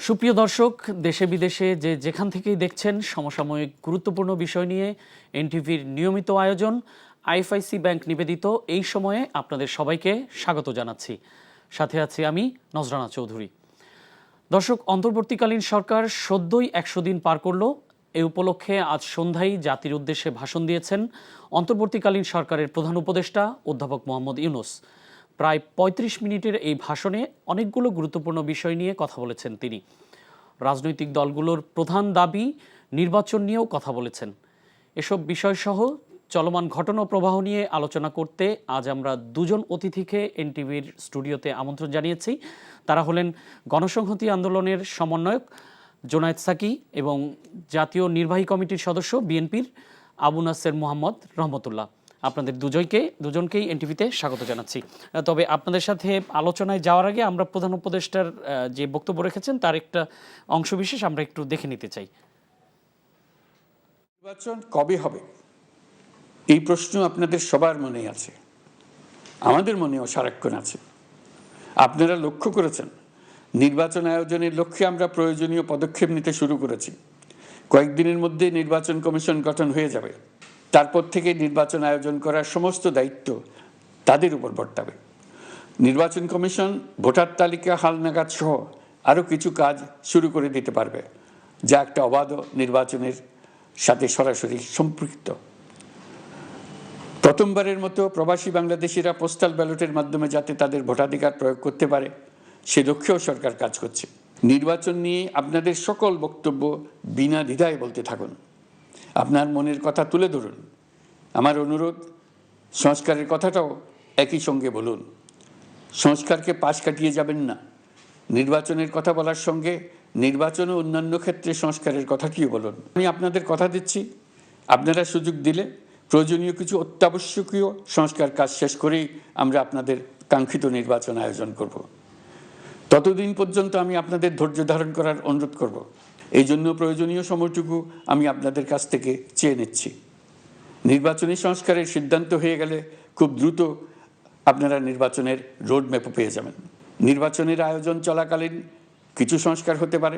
সুপ্রিয় দর্শক, দেশে বিদেশে যে যেখান থেকেই দেখছেন সমসাময়িক গুরুত্বপূর্ণ বিষয় নিয়ে এনটিভির নিয়মিত আয়োজন আইএফআইসি ব্যাংক নিবেদিত এই সময়ে আপনাদের সবাইকে স্বাগত জানাচ্ছি। সাথে আছি আমি নজরানা চৌধুরী। দর্শক, অন্তর্বর্তীকালীন সরকার সদ্যই 100 দিন পার করল। এই উপলক্ষে আজ সন্ধ্যায় জাতির উদ্দেশ্যে ভাষণ দিয়েছেন অন্তর্বর্তীকালীন সরকারের প্রধান উপদেষ্টা অধ্যাপক মোহাম্মদ ইউনূস। প্রায় ৩৫ মিনিটের এই ভাষণে অনেকগুলো গুরুত্বপূর্ণ বিষয় নিয়ে কথা বলেছেন তিনি। রাজনৈতিক দলগুলোর প্রধান দাবি নির্বাচন নিয়েও কথা বলেছেন। এসব বিষয়সহ চলমান ঘটনা প্রবাহ নিয়ে আলোচনা করতে আজ আমরা দুজন অতিথিকে এনটিভির স্টুডিওতে আমন্ত্রণ জানিয়েছি। তারা হলেন গণসংহতি আন্দোলনের সমন্বয়ক জোনায়েদ সাকি এবং জাতীয় নির্বাহী কমিটির সদস্য বিএনপির আবু নাসের মোহাম্মদ রহমতুল্লাহ। আপনাদের দুজনকেই এনটিভিতে স্বাগত জানাচ্ছি। তবে আপনাদের সাথে আলোচনায় যাওয়ার আগে আমরা প্রধান উপদেষ্টার যে বক্তব্য রেখেছেন তার একটা অংশবিশেষ আমরা একটু দেখে নিতে চাই। নির্বাচন কবে হবে এই প্রশ্ন আপনাদের সবার মনে আছে, আমাদের মনেও সারাক্ষণ আছে। আপনারা লক্ষ্য করেছেন নির্বাচন আয়োজনের লক্ষ্যে আমরা প্রয়োজনীয় পদক্ষেপ নিতে শুরু করেছি। কয়েকদিনের মধ্যে নির্বাচন কমিশন গঠন হয়ে যাবে। তারপর থেকে নির্বাচন আয়োজন করার সমস্ত দায়িত্ব তাদের উপর বর্তাবে। নির্বাচন কমিশন ভোটার তালিকা হালনাগাদ সহ আরও কিছু কাজ শুরু করে দিতে পারবে, যা একটা অবাধ নির্বাচনের সাথে সরাসরি সম্পৃক্ত। প্রথমবারের মতো প্রবাসী বাংলাদেশিরা পোস্টাল ব্যালটের মাধ্যমে যাতে তাদের ভোটাধিকার প্রয়োগ করতে পারে সে লক্ষ্যেও সরকার কাজ করছে। নির্বাচন নিয়ে আপনাদের সকল বক্তব্য বিনা দ্বিধায় বলতে থাকুন, আপনার মনের কথা তুলে ধরুন। আমার অনুরোধ, সংস্কারের কথাটাও একই সঙ্গে বলুন। সংস্কারকে পাশ কাটিয়ে যাবেন না। নির্বাচনের কথা বলার সঙ্গে নির্বাচন ও অন্যান্য ক্ষেত্রে সংস্কারের কথাটিও বলুন। আমি আপনাদের কথা দিচ্ছি, আপনারা সুযোগ দিলে প্রয়োজনীয় কিছু অত্যাবশ্যকীয় সংস্কার কাজ শেষ করেই আমরা আপনাদের কাঙ্ক্ষিত নির্বাচন আয়োজন করব। ততদিন পর্যন্ত আমি আপনাদের ধৈর্য ধারণ করার অনুরোধ করব। এই জন্য প্রয়োজনীয় সময়টুকু আমি আপনাদের কাছ থেকে চেয়ে নিচ্ছি। নির্বাচনী সংস্কারের সিদ্ধান্ত হয়ে গেলে খুব দ্রুত আপনারা নির্বাচনের রোডম্যাপও পেয়ে যাবেন। নির্বাচনের আয়োজন চলাকালীন কিছু সংস্কার হতে পারে।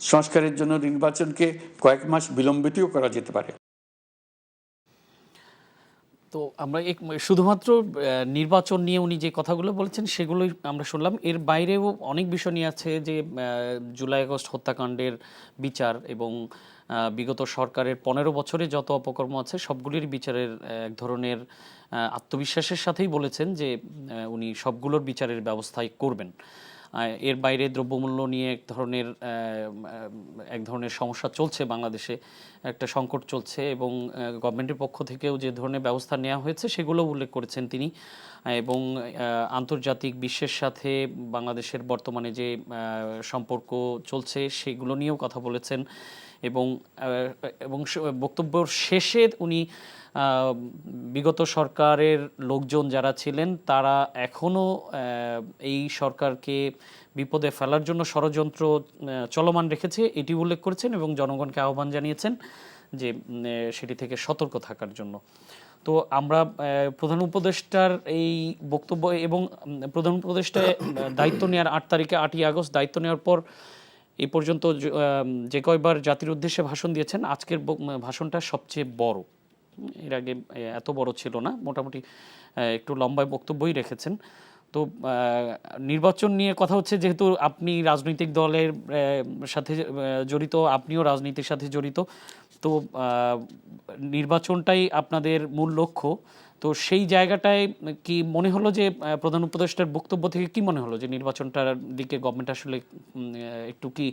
সংস্কারের জন্য নির্বাচনকে কয়েক মাস বিলম্বিতও করা যেতে পারে। তো আমরা শুধুমাত্র নির্বাচন নিয়ে উনি যে কথাগুলো বলেছেন সেগুলোই আমরা শুনলাম। এর বাইরেও অনেক বিষয় নিয়ে আছে, যে জুলাই আগস্ট হত্যাকাণ্ডের বিচার এবং বিগত সরকারের 15 বছরে যত অপকর্ম আছে সবগুলির বিচারের এক ধরনের আত্মবিশ্বাসের সাথেই বলেছেন যে উনি সবগুলোর বিচারের ব্যবস্থাই করবেন। এর বাইরে দ্রব্যমূল্য নিয়ে এক ধরনের সমস্যা চলছে, বাংলাদেশে একটা সংকট চলছে এবং গভর্নমেন্টের পক্ষ থেকেও যে ধরনের ব্যবস্থা নেওয়া হয়েছে সেগুলো উল্লেখ করেছেন তিনি। এবং আন্তর্জাতিক বিশ্বের সাথে বাংলাদেশের বর্তমানে যে সম্পর্ক চলছে সেগুলো নিয়েও কথা বলেছেন। এবং বক্তব্যের শেষে উনি বিগত সরকারের লোকজন যারা ছিলেন তারা এখনও এই সরকারকে বিপদে ফেলার জন্য ষড়যন্ত্র চলমান রেখেছে এটি উল্লেখ করেছেন এবং জনগণকে আহ্বান জানিয়েছেন যে সেটি থেকে সতর্ক থাকার জন্য। তো আমরা প্রধান উপদেষ্টার এই বক্তব্য এবং প্রধান উপদেষ্টা দায়িত্ব নেওয়ার 8 তারিখে 8ই আগস্ট দায়িত্ব নেওয়ার পর এই পর্যন্ত যে কয়বার জাতির উদ্দেশ্যে ভাষণ দিয়েছেন, আজকের ভাষণটা সবচেয়ে বড়। এর আগে এত বড় ছিল না, মোটামুটি একটু লম্বা বক্তব্যই রেখেছেন। তো নির্বাচন নিয়ে কথা হচ্ছে, যেহেতু আপনি রাজনৈতিক দলের সাথে জড়িত, আপনিও রাজনীতির সাথে জড়িত, তো নির্বাচনটাই আপনাদের মূল লক্ষ্য। তো সেই জায়গাটায় কি মনে হলো যে প্রধান উপদেষ্টার বক্তব্য থেকে কি মনে হলো যে নির্বাচনটার দিকে গভর্নমেন্ট আসলে একটু কি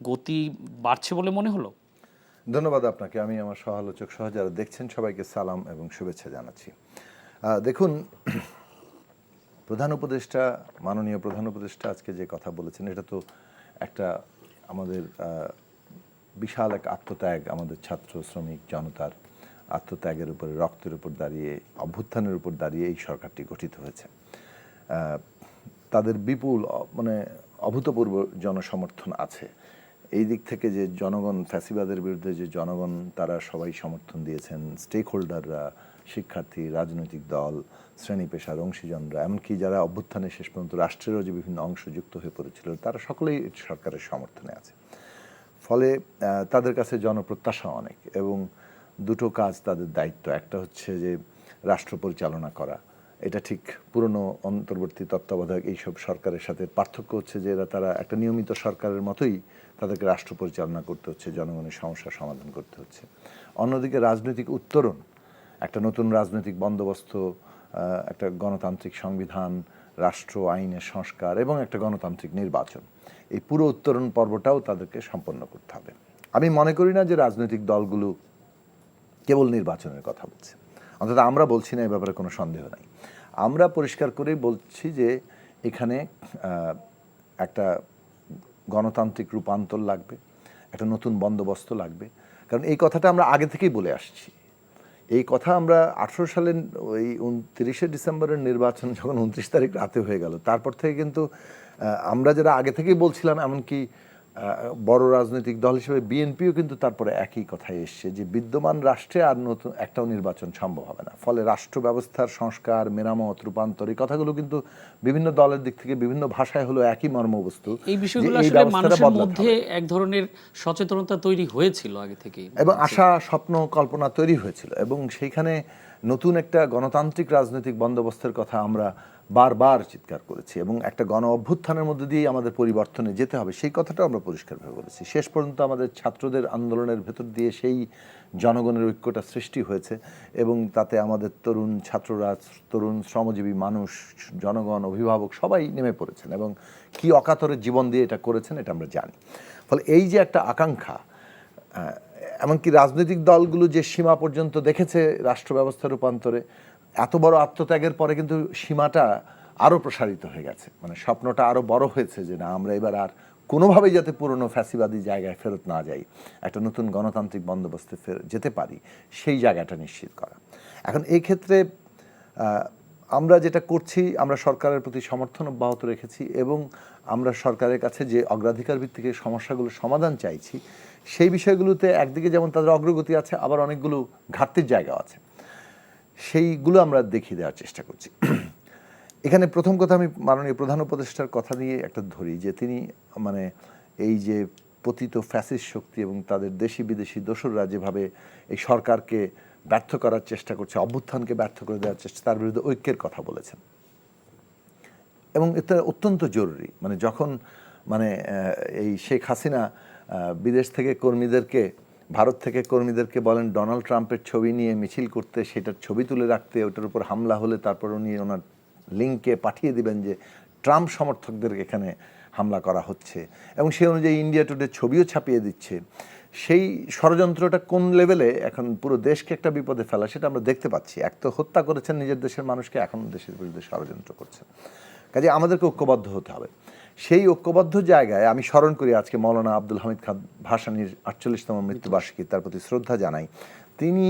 গতি বাড়ছে বলে মনে হলো? ধন্যবাদ আপনাকে। আমি আমার সহ-আলোচক সহ যারা দেখছেন সবাইকে সালাম এবং শুভেচ্ছা জানাচ্ছি। দেখুন, মাননীয় প্রধান উপদেষ্টা আজকে যে কথা বলেছেন এটা তো একটা আমাদের বিশাল এক আত্মত্যাগ, আমাদের ছাত্র শ্রমিক জনতার আত্মত্যাগের উপরে, রক্তের উপর দাঁড়িয়ে, অভ্যুত্থানের উপর দাঁড়িয়ে এই সরকারটি গঠিত হয়েছে। তাদের বিপুল অভূতপূর্ব জনসমর্থন আছে এই দিক থেকে যে জনগণ ফ্যাসিবাদের বিরুদ্ধে যে জনগণ তারা সবাই সমর্থন দিয়েছেন, স্টেক হোল্ডাররা, শিক্ষার্থী, রাজনৈতিক দল, শ্রেণী পেশার অংশীজনরা, এমনকি যারা অভ্যুত্থানে শেষ পর্যন্ত রাষ্ট্রেরও যে বিভিন্ন অংশ যুক্ত হয়ে পড়েছিল, তারা সকলেই সরকারের সমর্থনে আছে। ফলে তাদের কাছে জনপ্রত্যাশা অনেক, এবং দুটো কাজ তাদের দায়িত্ব। একটা হচ্ছে যে রাষ্ট্র পরিচালনা করা, এটা ঠিক পুরনো অন্তর্বর্তী তত্ত্বাবধায়ক এইসব সরকারের সাথে পার্থক্য হচ্ছে যে তারা একটা নিয়মিত সরকারের মতোই তাদেরকে রাষ্ট্র পরিচালনা করতে হচ্ছে, জনগণের সমস্যার সমাধান করতে হচ্ছে। অন্যদিকে রাজনৈতিক উত্তরণ, একটা নতুন রাজনৈতিক বন্দোবস্ত, একটা গণতান্ত্রিক সংবিধান, রাষ্ট্র আইনের সংস্কার এবং একটা গণতান্ত্রিক নির্বাচন, এই পুরো উত্তরণ পর্বটাও তাদেরকে সম্পন্ন করতে হবে। আমি মনে করি না যে রাজনৈতিক দলগুলো কেবল নির্বাচনের কথা বলছে, অন্তত আমরা বলছি না, এই ব্যাপারে কোনো সন্দেহ নাই। আমরা পরিষ্কার করেই বলছি যে এখানে একটা গণতান্ত্রিক রূপান্তর লাগবে, একটা নতুন বন্দোবস্ত লাগবে। কারণ এই কথাটা আমরা আগে থেকেই বলে আসছি। এই কথা আমরা 18 সালের ওই 29শে ডিসেম্বরের নির্বাচন যখন 29 তারিখ রাতে হয়ে গেল, তারপর থেকে কিন্তু আমরা যারা আগে থেকেই বলছিলাম, এমনকি বড় রাজনৈতিক দল হিসেবে বিএনপিও কিন্তু তারপরে একই কথাই এসছে যে বিদ্যমান রাষ্ট্রে আর নতুন একটাও নির্বাচন সম্ভব হবে না। ফলে রাষ্ট্র ব্যবস্থার সংস্কার, মেরামত, রূপান্তর, এই কথাগুলো কিন্তু বিভিন্ন দলের দিক থেকে বিভিন্ন ভাষায় হলো একই মর্মবস্তু। এই বিষয়গুলো আসলে মানুষের মধ্যে এক ধরনের সচেতনতা তৈরি হয়েছিল আগে থেকেই, এবং আশা, স্বপ্ন, কল্পনা তৈরি হয়েছিল, এবং সেইখানে নতুন একটা গণতান্ত্রিক রাজনৈতিক বন্দোবস্তের কথা আমরা বারবার চিৎকার করেছি, এবং একটা গণ অভ্যুত্থানের মধ্যে দিয়ে আমাদের পরিবর্তনে যেতে হবে, সেই কথাটা আমরা পরিষ্কারভাবে বলেছি। শেষ পর্যন্ত আমাদের ছাত্রদের আন্দোলনের ভেতর দিয়ে সেই জনগণের ঐক্যটা সৃষ্টি হয়েছে, এবং তাতে আমাদের তরুণ ছাত্ররা, তরুণ শ্রমজীবী মানুষ, জনগণ, অভিভাবক সবাই নেমে পড়েছেন, এবং কি অকাতরে জীবন দিয়ে এটা করেছেন এটা আমরা জানি। ফলে এই যে একটা আকাঙ্ক্ষা, এমনকি রাজনৈতিক দলগুলো যে সীমা পর্যন্ত দেখেছে রাষ্ট্র ব্যবস্থা রূপান্তরে, এত বড় আত্মত্যাগের পরে কিন্তু সীমাটা আরও প্রসারিত হয়ে গেছে, মানে স্বপ্নটা আরও বড় হয়েছে যে না, আমরা এবার আর কোনোভাবেই যাতে পুরনো ফ্যাসিবাদী জায়গায় ফেরত না যাই, একটা নতুন গণতান্ত্রিক বন্দোবস্তে যেতে পারি, সেই জায়গাটা নিশ্চিত করা। এখন এই ক্ষেত্রে আমরা যেটা করছি, আমরা সরকারের প্রতি সমর্থন অব্যাহত রেখেছি, এবং আমরা সরকারের কাছে যে অগ্রাধিকার ভিত্তিক সমস্যাগুলোর সমাধান চাইছি, সেই বিষয়গুলোতে একদিকে যেমন তাদের অগ্রগতি আছে, আবার অনেকগুলো ঘাটতির জায়গা আছে, সেইগুলো আমরা দেখিয়ে দেওয়ার চেষ্টা করছি। এখানে প্রথম কথা, আমি মাননীয় প্রধান উপদেষ্টার কথা দিয়ে একটা ধরি যে তিনি মানে এই যে পতিত ফ্যাসিস্ট শক্তি এবং তাদের দেশি বিদেশি দোসররা যেভাবে এই সরকারকে ব্যর্থ করার চেষ্টা করছে, অভ্যুত্থানকে ব্যর্থ করে দেওয়ার চেষ্টা, তার বিরুদ্ধে ঐক্যের কথা বলেছেন, এবং এটা অত্যন্ত জরুরি। মানে যখন এই শেখ হাসিনা বিদেশ থেকে কর্মীদেরকে, ভারত থেকে কর্মীদেরকে বলেন ডোনাল্ড ট্রাম্পের ছবি নিয়ে মিছিল করতে, সেটার ছবি তুলে রাখতে, ওটার উপর হামলা হলে তারপর উনি ওনার লিঙ্কে পাঠিয়ে দিবেন যে ট্রাম্প সমর্থকদের এখানে হামলা করা হচ্ছে, এবং সেই অনুযায়ী ইন্ডিয়া টুডে ছবিও ছাপিয়ে দিচ্ছে, সেই ষড়যন্ত্রটা কোন লেভেলে এখন পুরো দেশকে একটা বিপদে ফেলা, সেটা আমরা দেখতে পাচ্ছি। এক তো হত্যা করেছেন নিজের দেশের মানুষকে, এখন দেশের বিরুদ্ধে ষড়যন্ত্র করছেন। কাজে আমাদেরকে ঐক্যবদ্ধ হতে হবে। সেই ঐক্যবদ্ধ জায়গায় আমি স্মরণ করি আজকে মৌলানা আব্দুল হামিদ খান ভাসানীর 48তম মৃত্যুবার্ষিকী, তার প্রতি শ্রদ্ধা জানাই। তিনি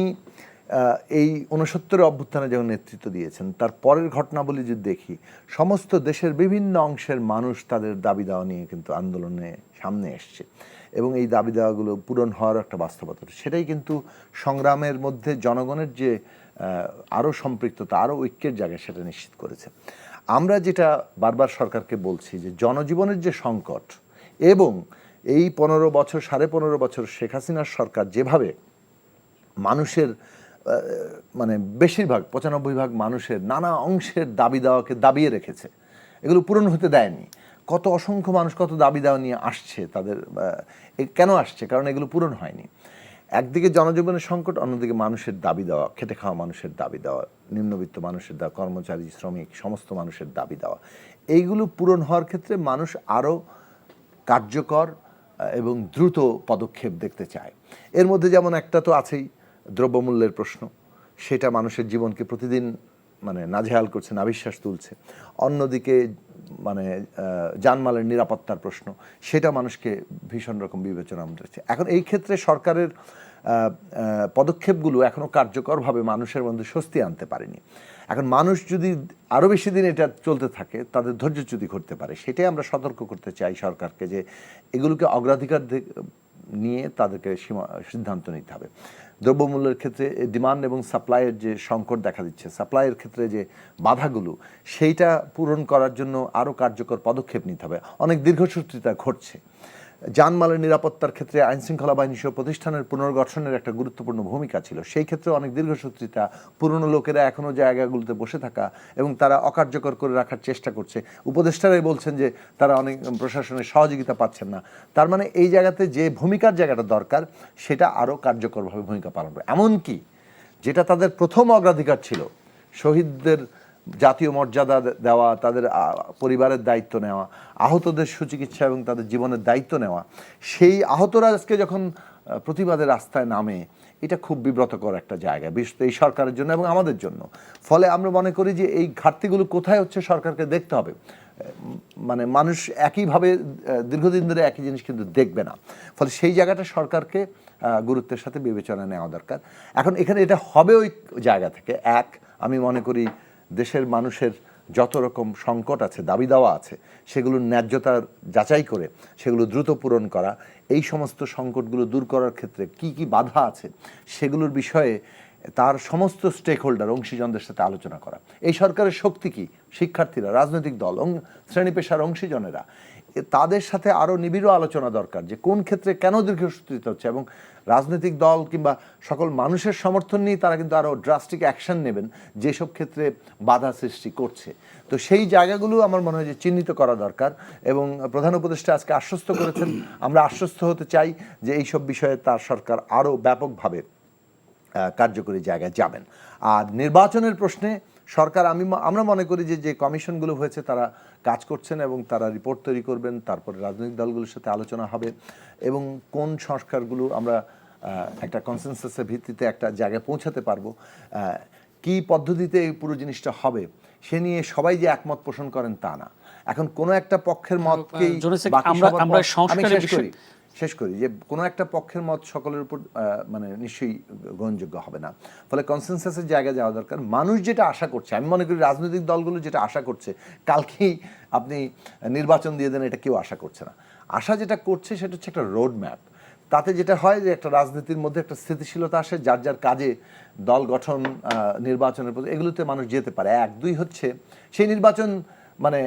এই 69 অভ্যুত্থানে যখন নেতৃত্ব দিয়েছেন, তার পরের ঘটনাবলী যদি দেখি, সমস্ত দেশের বিভিন্ন অংশের মানুষ তাদের দাবি দাওয়া নিয়ে কিন্তু আন্দোলনে সামনে এসছে, এবং এই দাবি দাওয়াগুলো পূরণ হওয়ার একটা বাস্তবতা, সেটাই কিন্তু সংগ্রামের মধ্যে জনগণের যে আরও সম্পৃক্ততা, আরও ঐক্যের জায়গা, সেটা নিশ্চিত করেছে। আমরা যেটা বারবার সরকারকে বলছি যে জনজীবনের যে সংকট, এবং এই 15 বছর, 15.5 বছর শেখ হাসিনার সরকার যেভাবে মানুষের বেশিরভাগ 95% মানুষের নানা অংশের দাবি দাওয়াকে দাবিয়ে রেখেছে, এগুলো পূরণ হতে দেয়নি। কত অসংখ্য মানুষ কত দাবি দাওয়া নিয়ে আসছে, তাদের কেন আসছে? কারণ এগুলো পূরণ হয়নি। একদিকে জনজীবনের সংকট, অন্যদিকে মানুষের দাবি দেওয়া, খেটে খাওয়া মানুষের দাবি দেওয়া, নিম্নবিত্ত মানুষের দাবি, কর্মচারী, শ্রমিক, সমস্ত মানুষের দাবি দেওয়া, এইগুলো পূরণ হওয়ার ক্ষেত্রে মানুষ আরও কার্যকর এবং দ্রুত পদক্ষেপ দেখতে চায়। এর মধ্যে যেমন একটা তো আছেই দ্রব্যমূল্যের প্রশ্ন, সেটা মানুষের জীবনকে প্রতিদিন নাজেহাল করছে, নাভিশ্বাস তুলছে। অন্যদিকে জানমালের নিরাপত্তার প্রশ্ন, সেটা মানুষকে ভীষণ রকম বিবেচনা করছে। এখন এই ক্ষেত্রে সরকারের পদক্ষেপগুলো এখনও কার্যকরভাবে মানুষের মধ্যে স্বস্তি আনতে পারেনি। এখন মানুষ যদি আরও বেশি দিন এটা চলতে থাকে তাদের ধৈর্যচ্যুতি ঘটতে পারে। সেটাই আমরা সতর্ক করতে চাই সরকারকে, যে এগুলোকে অগ্রাধিকার নিয়ে তাদেরকে সিদ্ধান্ত নিতে হবে। দ্রব্যমূল্যের ক্ষেত্রে ডিমান্ড এবং সাপ্লাইয়ের যে সংকট দেখা দিচ্ছে, সাপ্লাইয়ের ক্ষেত্রে যে বাধাগুলো, সেইটা পূরণ করার জন্য আরও কার্যকর পদক্ষেপ নিতে হবে। অনেক দীর্ঘসূত্রিতা ঘটছে। জানমালের নিরাপত্তার ক্ষেত্রে আইনশৃঙ্খলা বাহিনী সহ প্রতিষ্ঠানের পুনর্গঠনের একটা গুরুত্বপূর্ণ ভূমিকা ছিল। সেই ক্ষেত্রে অনেক দীর্ঘসূত্রিতা, পুরনো লোকেরা এখনও জায়গাগুলোতে বসে থাকা এবং তারা অকার্যকর করে রাখার চেষ্টা করছে। উপদেষ্টারাই বলছেন যে তারা অনেক প্রশাসনের সহযোগিতা পাচ্ছেন না। তার মানে এই জায়গাতে যে ভূমিকার জায়গাটা দরকার সেটা আরও কার্যকরভাবে ভূমিকা পালন করে। এমনকি যেটা তাদের প্রথম অগ্রাধিকার ছিল, শহীদদের জাতীয় মর্যাদা দেওয়া, তাদের পরিবারের দায়িত্ব নেওয়া, আহতদের সুচিকিৎসা এবং তাদের জীবনের দায়িত্ব নেওয়া, সেই আহতরা আজকে যখন প্রতিবাদের রাস্তায় নামে, এটা খুব বিব্রতকর একটা জায়গা, বিশেষ এই সরকারের জন্য এবং আমাদের জন্য। ফলে আমরা মনে করি যে এই ঘাটতিগুলো কোথায় হচ্ছে সরকারকে দেখতে হবে। মানে মানুষ একইভাবে দীর্ঘদিন ধরে একই জিনিস কিন্তু দেখবে না। ফলে সেই জায়গাটা সরকারকে গুরুত্বের সাথে বিবেচনা নেওয়া দরকার। এখন এখানে এটা হবে ওই জায়গা থেকে, আমি মনে করি দেশের মানুষের যত রকম সংকট আছে, দাবি দাওয়া আছে, সেগুলোর ন্যায্যতার যাচাই করে সেগুলো দ্রুত পূরণ করা, এই সমস্ত সংকটগুলো দূর করার ক্ষেত্রে কি কি বাধা আছে সেগুলোর বিষয়ে তার সমস্ত স্টেক হোল্ডার, অংশীজনদের সাথে আলোচনা করা। এই সরকারের শক্তি কি? শিক্ষার্থীরা, রাজনৈতিক দল, শ্রেণী পেশার অংশীজনেরা, তাদের সাথে আরও নিবিড় আলোচনা দরকার যে কোন ক্ষেত্রে কেন দীর্ঘসূত্রিত হচ্ছে, এবং রাজনৈতিক দল কিংবা সকল মানুষের সমর্থন নিয়ে তারা কিন্তু আরও ড্রাস্টিক অ্যাকশন নেবেন যেসব ক্ষেত্রে বাধা সৃষ্টি করছে। তো সেই জায়গাগুলো আমার মনে হয় যে চিহ্নিত করা দরকার, এবং প্রধান উপদেষ্টা আজকে আশ্বস্ত করেছেন। আমরা আশ্বস্ত হতে চাই যে এইসব বিষয়ে তার সরকার আরও ব্যাপকভাবে কার্যকরী জায়গায় যাবেন। আর নির্বাচনের প্রশ্নে সরকার, আমরা মনে করি যে কমিশনগুলো হয়েছে তারা কাজ করছেন এবং তারা রিপোর্ট তৈরি করবেন, তারপরে রাজনৈতিক দলগুলোর সাথে আলোচনা হবে এবং কোন সংস্কারগুলো আমরা একটা কনসেনসাসের ভিত্তিতে একটা জায়গায় পৌঁছাতে পারবো, কি পদ্ধতিতে এই পুরো জিনিসটা হবে সে নিয়ে সবাই যে একমত পোষণ করেন তা না। এখন কোনো একটা পক্ষের মতকেই শেষ করি যে কোনো একটা পক্ষের মত সকলের উপর মানে নিশ্চয়ই গ্রহণযোগ্য হবে না। ফলে কনসেনসাসের জায়গায় যাওয়া দরকার। মানুষ যেটা আশা করছে, আমি মনে করি রাজনৈতিক দলগুলো যেটা আশা করছে, কালকেই আপনি নির্বাচন দিয়ে দেন, এটা কেউ আশা করছে না। আশা যেটা করছে সেটা হচ্ছে একটা রোড ম্যাপ। তাতে যেটা হয় যে একটা রাজনীতির মধ্যে একটা স্থিতিশীলতা আসে, যার যার কাজে দল গঠন, নির্বাচনের প্রতি, এগুলোতে মানুষ যেতে পারে। এক, দুই হচ্ছে সেই নির্বাচন মানে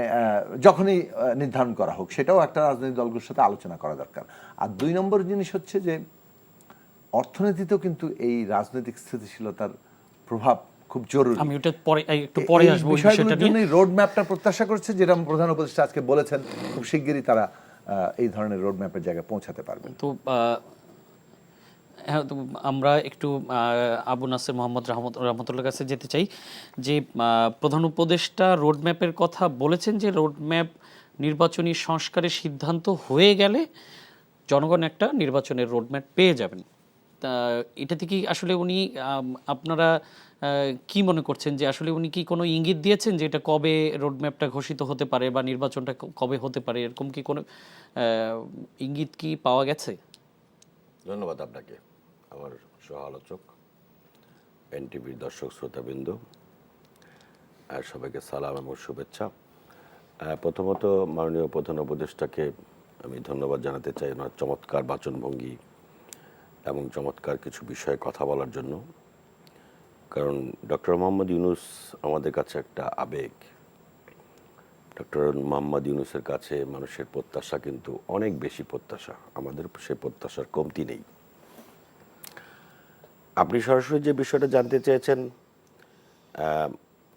যখনই নির্ধারণ করা হোক সেটাও একটা রাজনৈতিক দলগুলোর সাথে আলোচনা করা দরকার। আর ২ নম্বর জিনিস হচ্ছে যে অর্থনীতিতেও কিন্তু এই রাজনৈতিক স্থিতিশীলতার প্রভাব খুব জরুরি। আমি ওটা পরে একটু পরে আসবো। বিষয়গুলোর জন্য রোড ম্যাপটা প্রত্যাশা করছে, যেটা প্রধান উপদেষ্টা আজকে বলেছেন, খুব শিগগিরই তারা এই ধরনের রোড ম্যাপের জায়গায় পৌঁছাতে পারবেন। তো আমরা একটু আবু নাসের মোহাম্মদ রহমতুল্লাহর কাছে যেতে চাই যে প্রধান উপদেষ্টা রোডম্যাপের কথা বলেছেন, যে রোডম্যাপ নির্বাচনী সংস্কারের সিদ্ধান্ত হয়ে গেলে জনগণ একটা নির্বাচনের রোডম্যাপ পেয়ে যাবেন। তা এটাতে কি আসলে উনি, আপনারা কি মনে করছেন যে আসলে উনি কি কোনো ইঙ্গিত দিয়েছেন যে এটা কবে রোডম্যাপটা ঘোষিত হতে পারে বা নির্বাচনটা কবে হতে পারে, এরকম কি কোনো ইঙ্গিত কি পাওয়া গেছে? ধন্যবাদ আপনাকে, আমার সহ আলোচক, এনটিভির দর্শক শ্রোতাবৃন্দ, সবাইকে সালাম এবং শুভেচ্ছা। প্রথমত মাননীয় প্রধান উপদেষ্টাকে আমি ধন্যবাদ জানাতে চাই ওনার চমৎকার বাচনভঙ্গি এবং চমৎকার কিছু বিষয়ে কথা বলার জন্য। কারণ ডক্টর মোহাম্মদ ইউনূস আমাদের কাছে একটা আবেগ। ডক্টর মোহাম্মদ ইউনূসের কাছে মানুষের প্রত্যাশা কিন্তু অনেক বেশি প্রত্যাশা, আমাদের সে প্রত্যাশার কমতি নেই। আপনি সরাসরি যে বিষয়টা জানতে চেয়েছেন,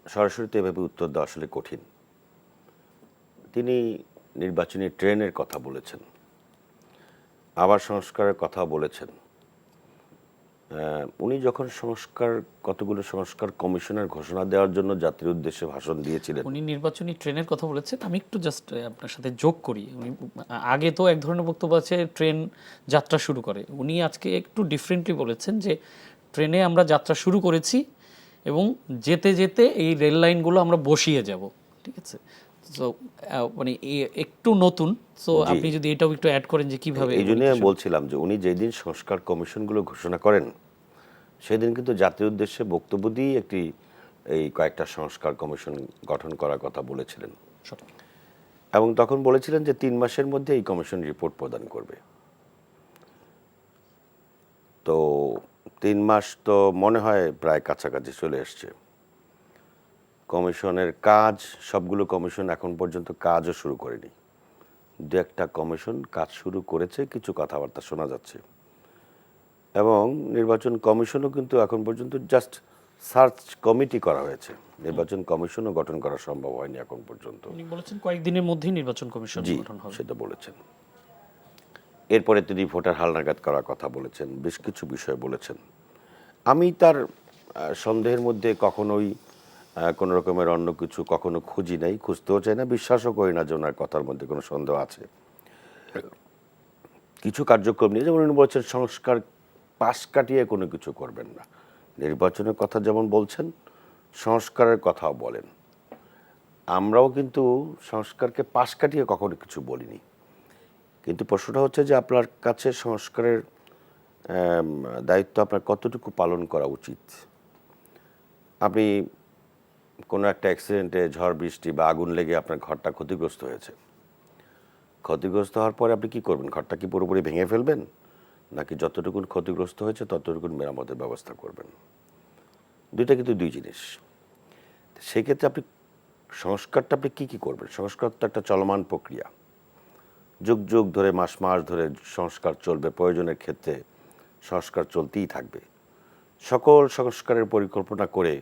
সরাসরি তো এভাবে উত্তর দেওয়া আসলে কঠিন। তিনি নির্বাচনী ট্রেনের কথা বলেছেন, আবার সংস্কারের কথা বলেছেন। উনি যখন কতগুলো সংস্কার কমিশনের ঘোষণা দেওয়ার জন্য জাতির উদ্দেশ্যে ভাষণ দিয়েছিলেন, উনি নির্বাচনী ট্রেনের কথা বলেছেন। আমি একটু জাস্ট আপনার সাথে যোগ করি, উনি আগে তো এক ধরনের বক্তব্য আছে ট্রেন যাত্রা শুরু করে, উনি আজকে একটু ডিফারেন্টলি বলেছেন যে ট্রেনে আমরা যাত্রা শুরু করেছি এবং যেতে যেতে এই রেল লাইনগুলো আমরা বসিয়ে যাব। ঠিক আছে, সো মানে একটু নতুন, সো জি। আপনি যদি এটাও একটু অ্যাড করেন যে কিভাবে এই জন্যই আমি বলছিলাম যে উনি যেদিন সংস্কার কমিশনগুলো ঘোষণা করেন সেদিন কিন্তু জাতির উদ্দেশ্যে বক্তব্য দিয়ে একটি এই কয়েকটা সংস্কার কমিশন গঠন করার কথা বলেছিলেন সঠিক। এবং তখন বলেছিলেন যে 3 মাসের মধ্যে এই কমিশন রিপোর্ট প্রদান করবে। তো 3 মাস তো মনে হয় প্রায় কাছাকাছি চলে এসছে। কমিশনের কাজ, সবগুলো কমিশন এখন পর্যন্ত কাজও শুরু করেনি। দু একটা কমিশন কাজ শুরু করেছে, কিছু কথাবার্তা শোনা যাচ্ছে। এবং নির্বাচন কমিশনও কিন্তু এখন পর্যন্ত জাস্ট সার্চ কমিটি করা হয়েছে, নির্বাচন কমিশনও গঠন করা সম্ভব হয়নি এখন পর্যন্ত। উনি বলেছেন কয়েকদিনের মধ্যেই নির্বাচন কমিশন জি, গঠন হবে। সেটা বলেছেন। এরপরে তিনি ভোটার হালনাগাদ করার কথা বলেছেন, বেশ কিছু বিষয় বলেছেন। আমি তার সন্দেহের মধ্যে কখনোই কোনো রকমের অন্য কিছু কখনো খুঁজি নাই, খুঁজতেও চাই না, বিশ্বাসও করি না যে ওনার কথার মধ্যে কোনো সন্দেহ আছে। কিছু কার্যক্রম নিয়ে যেমন উনি বলছেন সংস্কার পাশ কাটিয়ে কোনো কিছু করবেন না। নির্বাচনের কথা যেমন বলছেন, সংস্কারের কথাও বলেন। আমরাও কিন্তু সংস্কারকে পাশ কাটিয়ে কখনো কিছু বলিনি। কিন্তু প্রশ্নটা হচ্ছে যে আপনার কাছে সংস্কারের দায়িত্ব আপনার কতটুকু পালন করা উচিত। আপনি কোনো একটা অ্যাক্সিডেন্টে, ঝড় বৃষ্টি বা আগুন লেগে আপনার ঘরটা ক্ষতিগ্রস্ত হয়েছে। ক্ষতিগ্রস্ত হওয়ার পরে আপনি কি করবেন? ঘরটা কি পুরোপুরি ভেঙে ফেলবেন, নাকি যতটুকুন ক্ষতিগ্রস্ত হয়েছে ততটুকুন মেরামতের ব্যবস্থা করবেন? দুইটা কিন্তু দুই জিনিস। সেক্ষেত্রে আপনি সংস্কারটা আপনি কী করবেন? সংস্কার তো একটা চলমান প্রক্রিয়া, যুগ যুগ ধরে, মাস মাস ধরে সংস্কার চলবে, প্রয়োজনের ক্ষেত্রে সংস্কার চলতেই থাকবে। সকল সংস্কারের পরিকল্পনা করে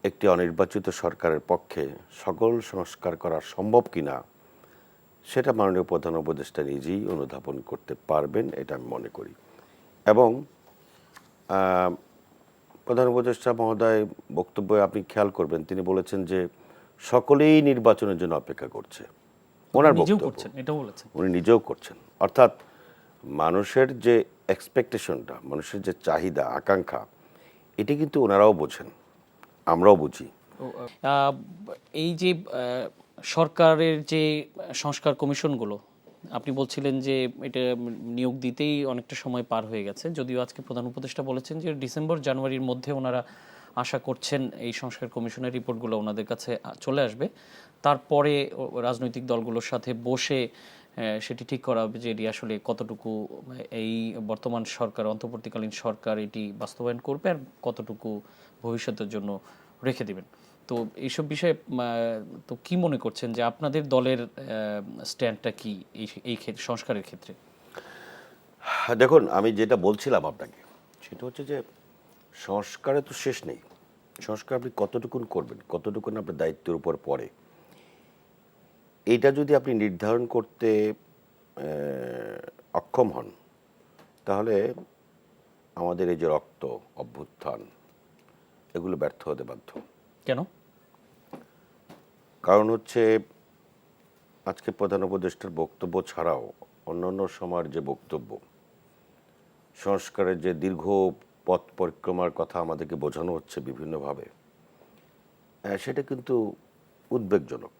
একটি অনির্বাচিত সরকারের পক্ষে সকল সংস্কার করা সম্ভব কিনা সেটা মাননীয় প্রধান উপদেষ্টা নিজেই অনুধাবন করতে পারবেন, এটা আমি মনে করি। এবং প্রধান উপদেষ্টা মহোদয় বক্তব্যে আপনি খেয়াল করবেন, তিনি বলেছেন যে সকলেই নির্বাচনের জন্য অপেক্ষা করছে। ওনার নিজেও বক্তব্য, করছেন, এটাও বলেছেন। উনি নিজেও করছেন। অর্থাৎ মানুষের যে এক্সপেকটেশনটা, মানুষের যে চাহিদা, আকাঙ্ক্ষা, এটি কিন্তু ওনারাও বোঝেন, আমরাও বুঝি। তো, এই যে সরকারের যে সংস্কার কমিশনগুলো, আপনি বলছিলেন যে এটা নিয়োগ দিতেই অনেকটা সময় পার হয়ে গেছে, যদিও আজকে প্রধান উপদেষ্টা বলেছেন যে ডিসেম্বর জানুয়ারির মধ্যে ওনারা আশা করছেন এই সংস্কার কমিশনের রিপোর্টগুলো ওনাদের কাছে চলে আসবে। তারপরে রাজনৈতিক দলগুলোর সাথে বসে সেটি ঠিক করা হবে যে এটি আসলে কতটুকু এই বর্তমান সরকার, অন্তর্বর্তীকালীন সরকার এটি বাস্তবায়ন করবে আর কতটুকু ভবিষ্যতের জন্য রেখে দিবেন। তো এইসব বিষয়ে তো কি মনে করছেন যে আপনাদের দলের স্ট্যান্ডটা কি এই ক্ষেত্রে, সংস্কারের ক্ষেত্রে? দেখুন, আমি যেটা বলছিলাম আপনাকে সেটা হচ্ছে যে সংস্কারে তো শেষ নেই। সংস্কার আপনি কতটুকুন করবেন, কতটুকুন আপনার দায়িত্বের উপর পড়ে, এটা যদি আপনি নির্ধারণ করতে অক্ষম হন, তাহলে আমাদের এই যে রক্ত, অভ্যুত্থান, এগুলো ব্যর্থ হতে বাধ্য। কেন? কারণ হচ্ছে আজকে প্রধান উপদেষ্টার বক্তব্য ছাড়াও অন্যান্য সময়ের যে বক্তব্য, সংস্কারের যে দীর্ঘ পথ পরিক্রমার কথা আমাদেরকে বোঝানো হচ্ছে বিভিন্নভাবে, সেটা কিন্তু উদ্বেগজনক।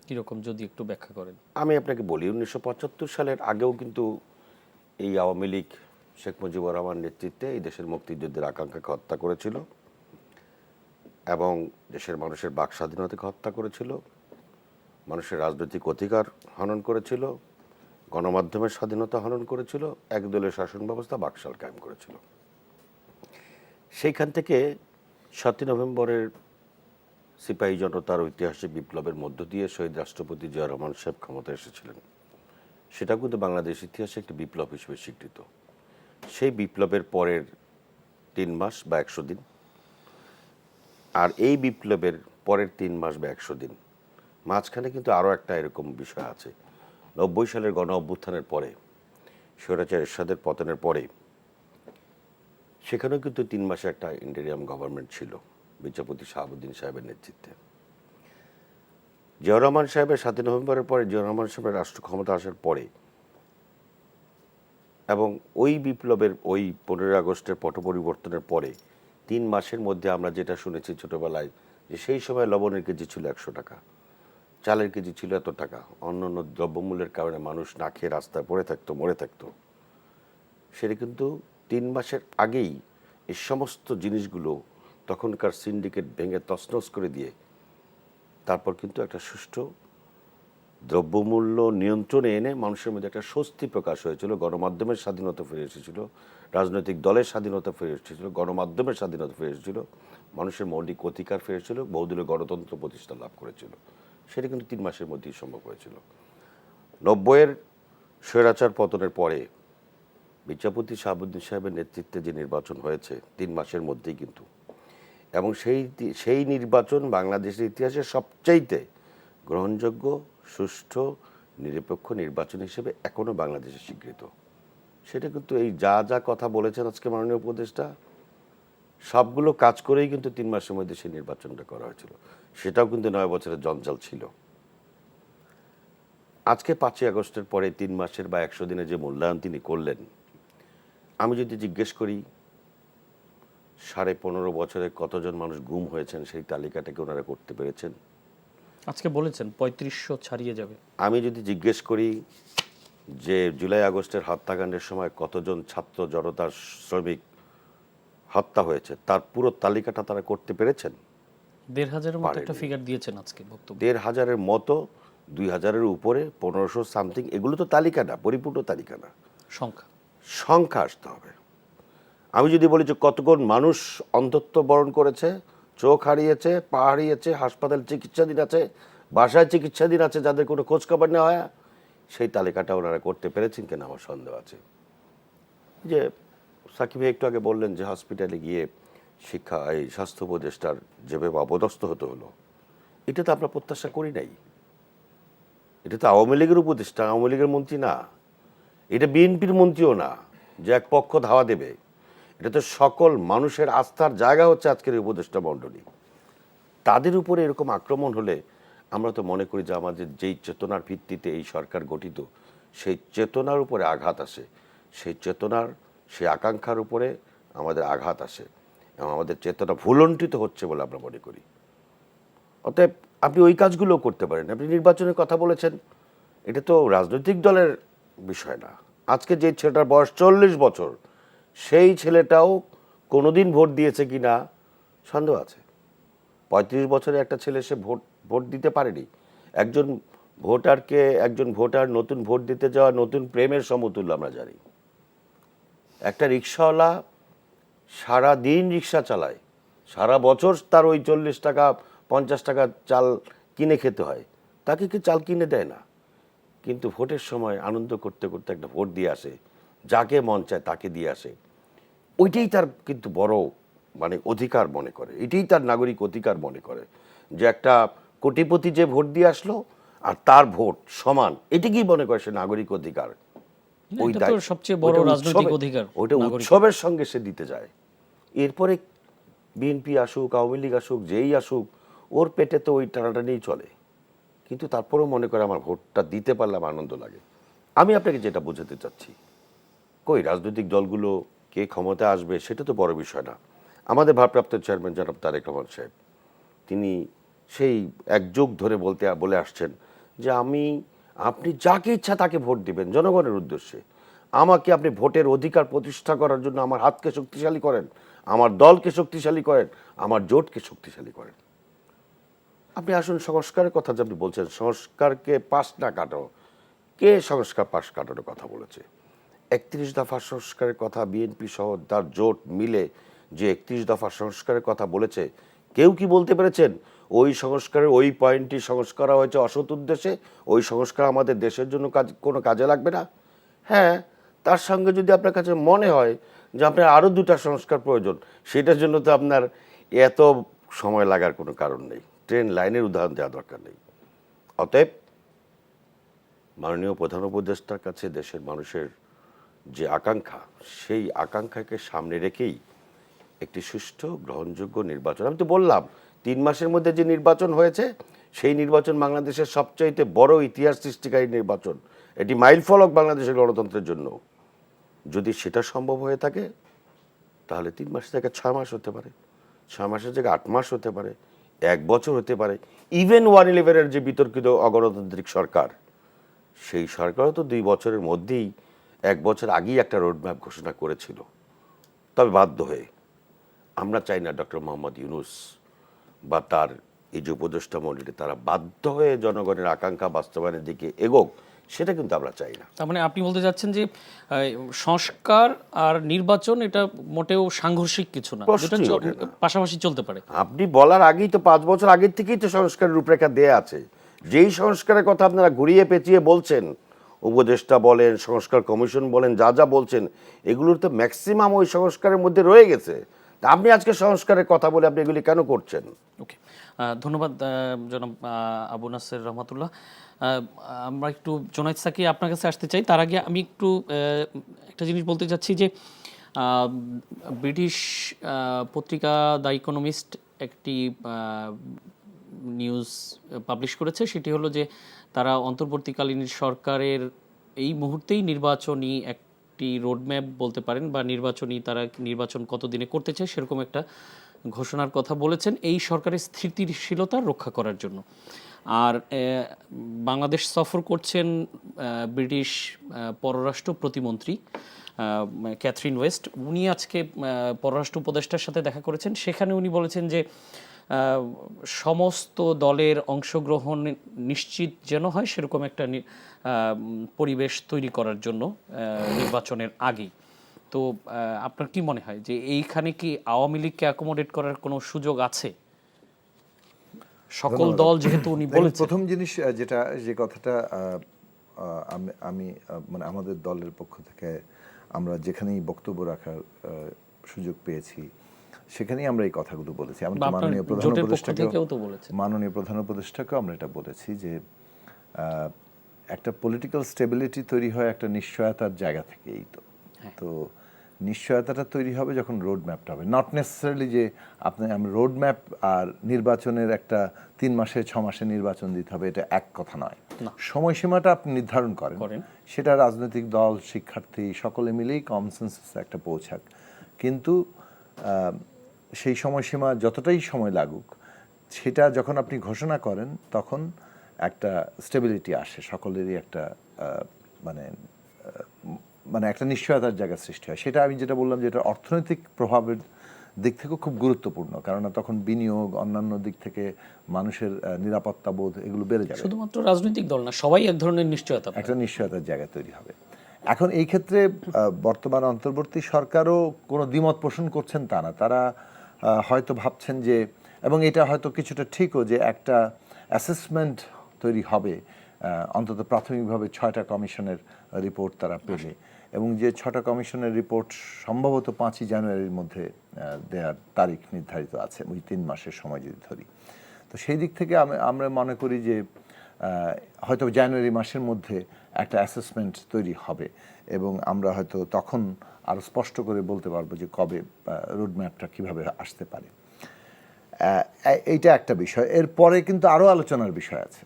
কীরকম, যদি একটু ব্যাখ্যা করেন। আমি আপনাকে বলি, 1975 সালের আগেও কিন্তু এই আওয়ামী লীগ শেখ মুজিবুর রহমান নেতৃত্বে এই দেশের মুক্তিযুদ্ধের আকাঙ্ক্ষাকে হত্যা করেছিল এবং দেশের মানুষের বাক স্বাধীনতাকে হত্যা করেছিল, মানুষের রাজনৈতিক অধিকার হনন করেছিল, গণমাধ্যমের স্বাধীনতা হনন করেছিল, একদলীয় শাসন ব্যবস্থা বাকশাল কায়েম করেছিল। সেইখান থেকে 7ই নভেম্বরের সিপাহী জনতার ঐতিহাসিক বিপ্লবের মধ্য দিয়ে শহীদ রাষ্ট্রপতি জিয়া রহমান সাহেব ক্ষমতায় এসেছিলেন। সেটা কিন্তু বাংলাদেশ ইতিহাসে একটি বিপ্লব হিসেবে স্বীকৃত। সেই বিপ্লবের পরের 3 মাস বা 100 দিন, আর এই বিপ্লবের পরের 3 মাস বা 100 দিন, মাঝখানে কিন্তু আরও একটা এরকম বিষয় আছে। 90 সালের গণ অভ্যুত্থানের পরে, স্বৈরাচার এরশাদের পতনের পরে, সেখানেও কিন্তু 3 মাসে একটা ইন্টেরিয়াম গভর্নমেন্ট ছিল বিচারপতি শাহাবুদ্দিন সাহেবের নেতৃত্বে। জিয়াউর রহমান সাহেবের 7ই নভেম্বরের পরে, জিয়াউর রহমান সাহেবের রাষ্ট্র ক্ষমতা আসার পরে এবং ওই বিপ্লবের ওই 15ই আগস্টের পট পরিবর্তনের পরে 3 মাসের মধ্যে আমরা যেটা শুনেছি ছোটবেলায়, যে সেই সময় লবণের কেজি ছিল 100 টাকা, চালের কেজি ছিল এত টাকা, অন্য অন্য দ্রব্যমূল্যের কারণে মানুষ না খেয়ে রাস্তায় পড়ে থাকতো, মরে থাকতো। সেটা কিন্তু 3 মাসের আগেই এই সমস্ত জিনিসগুলো তখনকার সিন্ডিকেট ভেঙে তছনছ করে দিয়ে তারপর কিন্তু একটা সুষ্ঠু দ্রব্যমূল্য নিয়ন্ত্রণে এনে মানুষের মধ্যে একটা স্বস্তি প্রকাশ হয়েছিল। গণমাধ্যমের স্বাধীনতা ফিরে এসেছিল, রাজনৈতিক দলের স্বাধীনতা ফিরে এসেছিল, গণমাধ্যমের স্বাধীনতা ফিরে এসেছিল, মানুষের মৌলিক অধিকার ফিরে এসেছিল, বহুদলীয় গণতন্ত্র প্রতিষ্ঠা লাভ করেছিল। সেটা কিন্তু 3 মাসের মধ্যেই সম্ভব হয়েছিল। 90-এর স্বৈরাচার পতনের পরে বিচারপতি শাহাবুদ্দিন সাহেবের নেতৃত্বে যে নির্বাচন হয়েছে 3 মাসের মধ্যেই কিন্তু, এবং সেই নির্বাচন বাংলাদেশের ইতিহাসে সবচাইতে গ্রহণযোগ্য, সুষ্ঠু, নিরপেক্ষ নির্বাচন হিসেবে এখনো বাংলাদেশে স্বীকৃত। সেটা কিন্তু এই যা যা কথা বলেছেন আজকে মাননীয় উপদেষ্টা, সবগুলো কাজ করেই কিন্তু 3 মাসের মধ্যে সেই নির্বাচনটা করা হয়েছিল। সেটাও কিন্তু 9 বছরের জঞ্জাল ছিল। আজকে 5ই আগস্টের পরে 3 মাসের বা 100 দিনের যে মূল্যায়ন তিনি করলেন, আমি যদি জিজ্ঞেস করি 15.5 বছরে কতজন মানুষ গুম হয়েছেন সেই তালিকাটাকে ওনারা করতে পেরেছেন? আজকে বলেছেন 3500 ছাড়িয়ে যাবে। আমি যদি জিজ্ঞেস করি যে জুলাই আগস্টের হত্যাকাণ্ডের সময় কতজন ছাত্র জনতার শ্রমিক হত্যা হয়েছে, তার পুরো তালিকাটা তারা করতে পেরেছেন? 1500-এর মতো একটা ফিগার দিয়েছেন আজকে বক্তব্য। 1500-এর মতো, 2000-এর উপরে, 1500 সামথিং, এগুলো তো তালিকা না, পরিপূর্ণ তালিকা না, সংখ্যা আসতে হবে। আমি যদি বলি যে কতজন মানুষ অন্ধত্ব বরণ করেছে, চোখ হারিয়েছে, পা হারিয়েছে, হাসপাতাল চিকিৎসাধীন আছে, বাসায় চিকিৎসাধীন আছে, যাদের কোনো খোঁজখবর নেওয়া হয়, সেই তালিকাটা ওনারা করতে পেরেছেন কিনা আমার সন্দেহ আছে। যে সাকিব ভাই একটু আগে বললেন যে হসপিটালে গিয়ে এই স্বাস্থ্য উপদেষ্টার যেভাবে অপদস্থ হতে হলো, এটা তো আমরা প্রত্যাশা করি নাই। এটা তো আওয়ামী লীগের উপদেষ্টা, আওয়ামী লীগের মন্ত্রী না, এটা বিএনপির মন্ত্রীও না যে এক পক্ষ ধাওয়া দেবে। এটা তো সকল মানুষের আস্থার জায়গা হচ্ছে আজকের উপদেষ্টা মণ্ডলী। তাদের উপরে এরকম আক্রমণ হলে আমরা তো মনে করি যে আমাদের যেই চেতনার ভিত্তিতে এই সরকার গঠিত, সেই চেতনার উপরে আঘাত আসে, সেই চেতনার, সেই আকাঙ্ক্ষার উপরে আমাদের আঘাত আসে, এবং আমাদের চেতনা ভুলণ্ঠিত হচ্ছে বলে আমরা মনে করি। অতএব আপনি ওই কাজগুলো করতে পারেন। আপনি নির্বাচনের কথা বলেছেন, এটা তো রাজনৈতিক দলের বিষয় না। আজকে যে ছেলেটার বয়স 40 বছর, সেই ছেলেটাও কোনোদিন ভোট দিয়েছে কি না সন্দেহ আছে। 35 বছরে একটা ছেলে সে ভোট দিতে পারেনি। একজন ভোটার নতুন ভোট দিতে যাওয়া নতুন প্রেমের সমতুল্য আমরা জানি। একটা রিক্সাওয়ালা সারা দিন রিক্সা চালায়, সারা বছর তার ওই 40 টাকা 50 টাকা চাল কিনে খেতে হয়, তাকে কি চাল কিনে দেয় না? কিন্তু ভোটের সময় আনন্দ করতে করতে একটা ভোট দিয়ে আসে, যাকে মন চায় তাকে দিয়ে আসে। ওইটাই তার কিন্তু বড় অধিকার মনে করে, এটাই তার নাগরিক অধিকার মনে করে, যে একটা কোটিপতি যে ভোট দিয়ে আসলো আর তার ভোট সমান, এটাকেই মনে করে সে নাগরিক অধিকার। এটা তো সবচেয়ে বড় রাজনৈতিক অধিকার, ওইটা উৎসবের সঙ্গে সে দিতে যায়। এরপরে বিএনপি আসুক, আওয়ামী লীগ আসুক, যেই আসুক, ওর পেটে তো ওই টানাটানিই চলে। কিন্তু তারপরেও মনে করে আমার ভোটটা দিতে পারলাম আনন্দ লাগে। আমি আপনাকে যেটা বোঝাতে চাচ্ছি, কই রাজনৈতিক দলগুলো কে ক্ষমতা আসবে সেটা তো বড় বিষয় না। আমাদের ভারপ্রাপ্ত চেয়ারম্যান জনাব তারেক রহমান সাহেব, তিনি সেই এক যুগ ধরে বলে আসছেন যে আপনি যাকে ইচ্ছা তাকে ভোট দিবেন জনগণের উদ্দেশ্যে। আমাকে আপনি ভোটের অধিকার প্রতিষ্ঠা করার জন্য আমার হাতকে শক্তিশালী করেন, আমার দলকে শক্তিশালী করেন, আমার জোটকে শক্তিশালী করেন। আপনি আসুন, সংস্কারের কথা যে আপনি বলছেন, সংস্কারকে পাশ না কাটানো, কে সংস্কার পাশ কাটানোর কথা বলেছে? 31 দফা সংস্কারের কথা বিএনপি সহ তার জোট মিলে যে 31 দফা সংস্কারের কথা বলেছে, কেউ কি বলতে পেরেছেন ওই সংস্কারের ওই পয়েন্টটি সংস্কার হয়েছে অসৎ উদ্দেশ্যে, ওই সংস্কার আমাদের দেশের জন্য কোনো কাজে লাগবে না? হ্যাঁ, তার সঙ্গে যদি আপনার কাছে মনে হয় যে আপনার আরও 2টা সংস্কার প্রয়োজন, সেটার জন্য তো আপনার এত সময় লাগার কোনো কারণ নেই, ট্রেন লাইনের উদাহরণ দেওয়া দরকার নেই। অতএব মাননীয় প্রধান উপদেষ্টার কাছে দেশের মানুষের যে আকাঙ্ক্ষা, সেই আকাঙ্ক্ষাকে সামনে রেখেই একটি সুষ্ঠু গ্রহণযোগ্য নির্বাচন, আমি তো বললাম 3 মাসের মধ্যে যে নির্বাচন হয়েছে, সেই নির্বাচন বাংলাদেশের সবচাইতে বড় ইতিহাস সৃষ্টিকারী নির্বাচন। এটি মাইলফলক বাংলাদেশের গণতন্ত্রের জন্য। যদি সেটা সম্ভব হয়ে থাকে, তাহলে 3 মাস থেকে 6 মাস হতে পারে, 6 মাসের জায়গায় 8 মাস হতে পারে। 1 বছর হতে পারে। ইভেন 1/11-এর যে বিতর্কিত অগণতান্ত্রিক সরকার, সেই সরকারও তো 2 বছরের মধ্যেই 1 বছর আগেই একটা রোডম্যাপ ঘোষণা করেছিল, তবে বাধ্য হয়ে। আমরা চাই না ডক্টর মোহাম্মদ ইউনূস বা তার এই যে উপদেষ্টা মণ্ডলী তারা বাধ্য হয়ে জনগণের আকাঙ্ক্ষা বাস্তবায়নের দিকে এগোক, সেটা কিন্তু আমরা চাই না। তার মানে আপনি বলতে চাচ্ছেন যে সংস্কার আর নির্বাচন এটা মোটেও সাংঘর্ষিক কিছু না, প্রশ্নই যেটা ওঠে না। পাশাপাশি চলতে পারে। আপনি বলার আগেই তো 5 বছর আগের থেকেই তো সংস্কারের রূপরেখা দেয়া আছে। যেই সংস্কারের কথা আপনারা ঘুরিয়ে পেঁচিয়ে বলছেন, উপদেষ্টা বলেন, সংস্কার কমিশন বলেন, যা যা বলছেন, এগুলোর তো ম্যাক্সিমাম ওই সংস্কারের মধ্যে রয়ে গেছে। তা আপনি আজকে সংস্কারের কথা বলে আপনি এগুলি কেন করছেন? ওকে, ধন্যবাদ জনাব আবু নাসের রহমাতুল্লাহ। আমরা একটু জোনায়েদ সাকি আপনার কাছে আসতে চাই। তার আগে আমি একটু একটা জিনিস বলতে চাচ্ছি যে ব্রিটিশ পত্রিকা দ্য ইকোনমিস্ট একটি নিউজ পাবলিশ করেছে, সেটি হলো যে তারা অন্তর্বর্তীকালীন সরকারের এই মুহূর্তেই নির্বাচনী একটি রোডম্যাপ বলতে পারেন, বা তারা নির্বাচন কতদিনে করতে চায় সেরকম একটা ঘোষণার কথা বলেছেন এই সরকারের স্থিতিশীলতা রক্ষা করার জন্য। আর বাংলাদেশ সফর করছেন ব্রিটিশ পররাষ্ট্র প্রতিমন্ত্রী ক্যাথরিন ওয়েস্ট। উনি আজকে পররাষ্ট্র উপদেষ্টার সাথে দেখা করেছেন। সেখানে উনি বলেছেন যে সমস্ত দলের অংশগ্রহণ নিশ্চিত যেন হয় সেরকম একটা পরিবেশ তৈরি করার জন্য নির্বাচনের আগেই। তো আপনার কি মনে হয় যে এইখানে কি আওয়ামী লীগকে অ্যাকোমোডেট করার কোনো সুযোগ আছে? সকল দল যেহেতু উনি বলেছেন। প্রথম জিনিস যে কথাটা আমি মানে আমাদের দলের পক্ষ থেকে আমরা যেখানেই বক্তব্য রাখার সুযোগ পেয়েছি সেখানেই আমরা এই কথাগুলো বলেছি। আমরা মাননীয় প্রধান উপদেষ্টাকেও আমরা এটা বলেছি যে একটা পলিটিক্যাল স্টেবিলিটি তৈরি হয় একটা নিশ্চয়তার জায়গা থেকেই। তো নিশ্চয়তাটা তৈরি হবে যখন রোড ম্যাপটা হবে, নট নেসেসারিলি যে আমি রোড ম্যাপ আর নির্বাচনের একটা 3 মাসে 6 মাসে নির্বাচন দিতে হবে, এটা এক কথা নয়। সময়সীমাটা আপনি নির্ধারণ করেন, সেটা রাজনৈতিক দল, শিক্ষার্থী সকলে মিলেই কনসেনসাসে একটা পৌঁছাক। কিন্তু সেই সময়সীমা যতটাই সময় লাগুক, সেটা যখন আপনি ঘোষণা করেন তখন একটা স্টেবিলিটি আসে, সকলেরই একটা মানে একটা নিশ্চয়তার জায়গা সৃষ্টি হয়। সেটা আমি যেটা বললাম যে এটা অর্থনৈতিক প্রভাবের দিক থেকেও খুব গুরুত্বপূর্ণ, কারণ তখন বিনিয়োগ, অন্যান্য দিক থেকে মানুষের নিরাপত্তা বোধ এগুলো বেড়ে যাবে। শুধুমাত্র রাজনৈতিক দল না, সবাই এক ধরনের নিশ্চয়তা, একটা নিশ্চয়তার জায়গা তৈরি হবে। এখন এই ক্ষেত্রে বর্তমান অন্তর্বর্তী সরকারও কোনো দ্বিমত পোষণ করছেন তা না। তারা হয়তো ভাবছেন যে, এবং এটা হয়তো কিছুটা ঠিকও, যে একটা অ্যাসেসমেন্ট তৈরি হবে অন্তত প্রাথমিকভাবে 6টা কমিশনের রিপোর্ট তারা পেলে, এবং যে 6টা কমিশনের রিপোর্ট সম্ভবত 5ই জানুয়ারির মধ্যে দেওয়ার তারিখ নির্ধারিত আছে, ওই 3 মাসের সময় যদি ধরি। তো সেই দিক থেকে আমরা মনে করি যে হয়তো জানুয়ারি মাসের মধ্যে একটা অ্যাসেসমেন্ট তৈরি হবে, এবং আমরা হয়তো তখন আরও স্পষ্ট করে বলতে পারবো যে কবে রোডম্যাপটা কীভাবে আসতে পারে। এইটা একটা বিষয়। এরপরে কিন্তু আরও আলোচনার বিষয় আছে,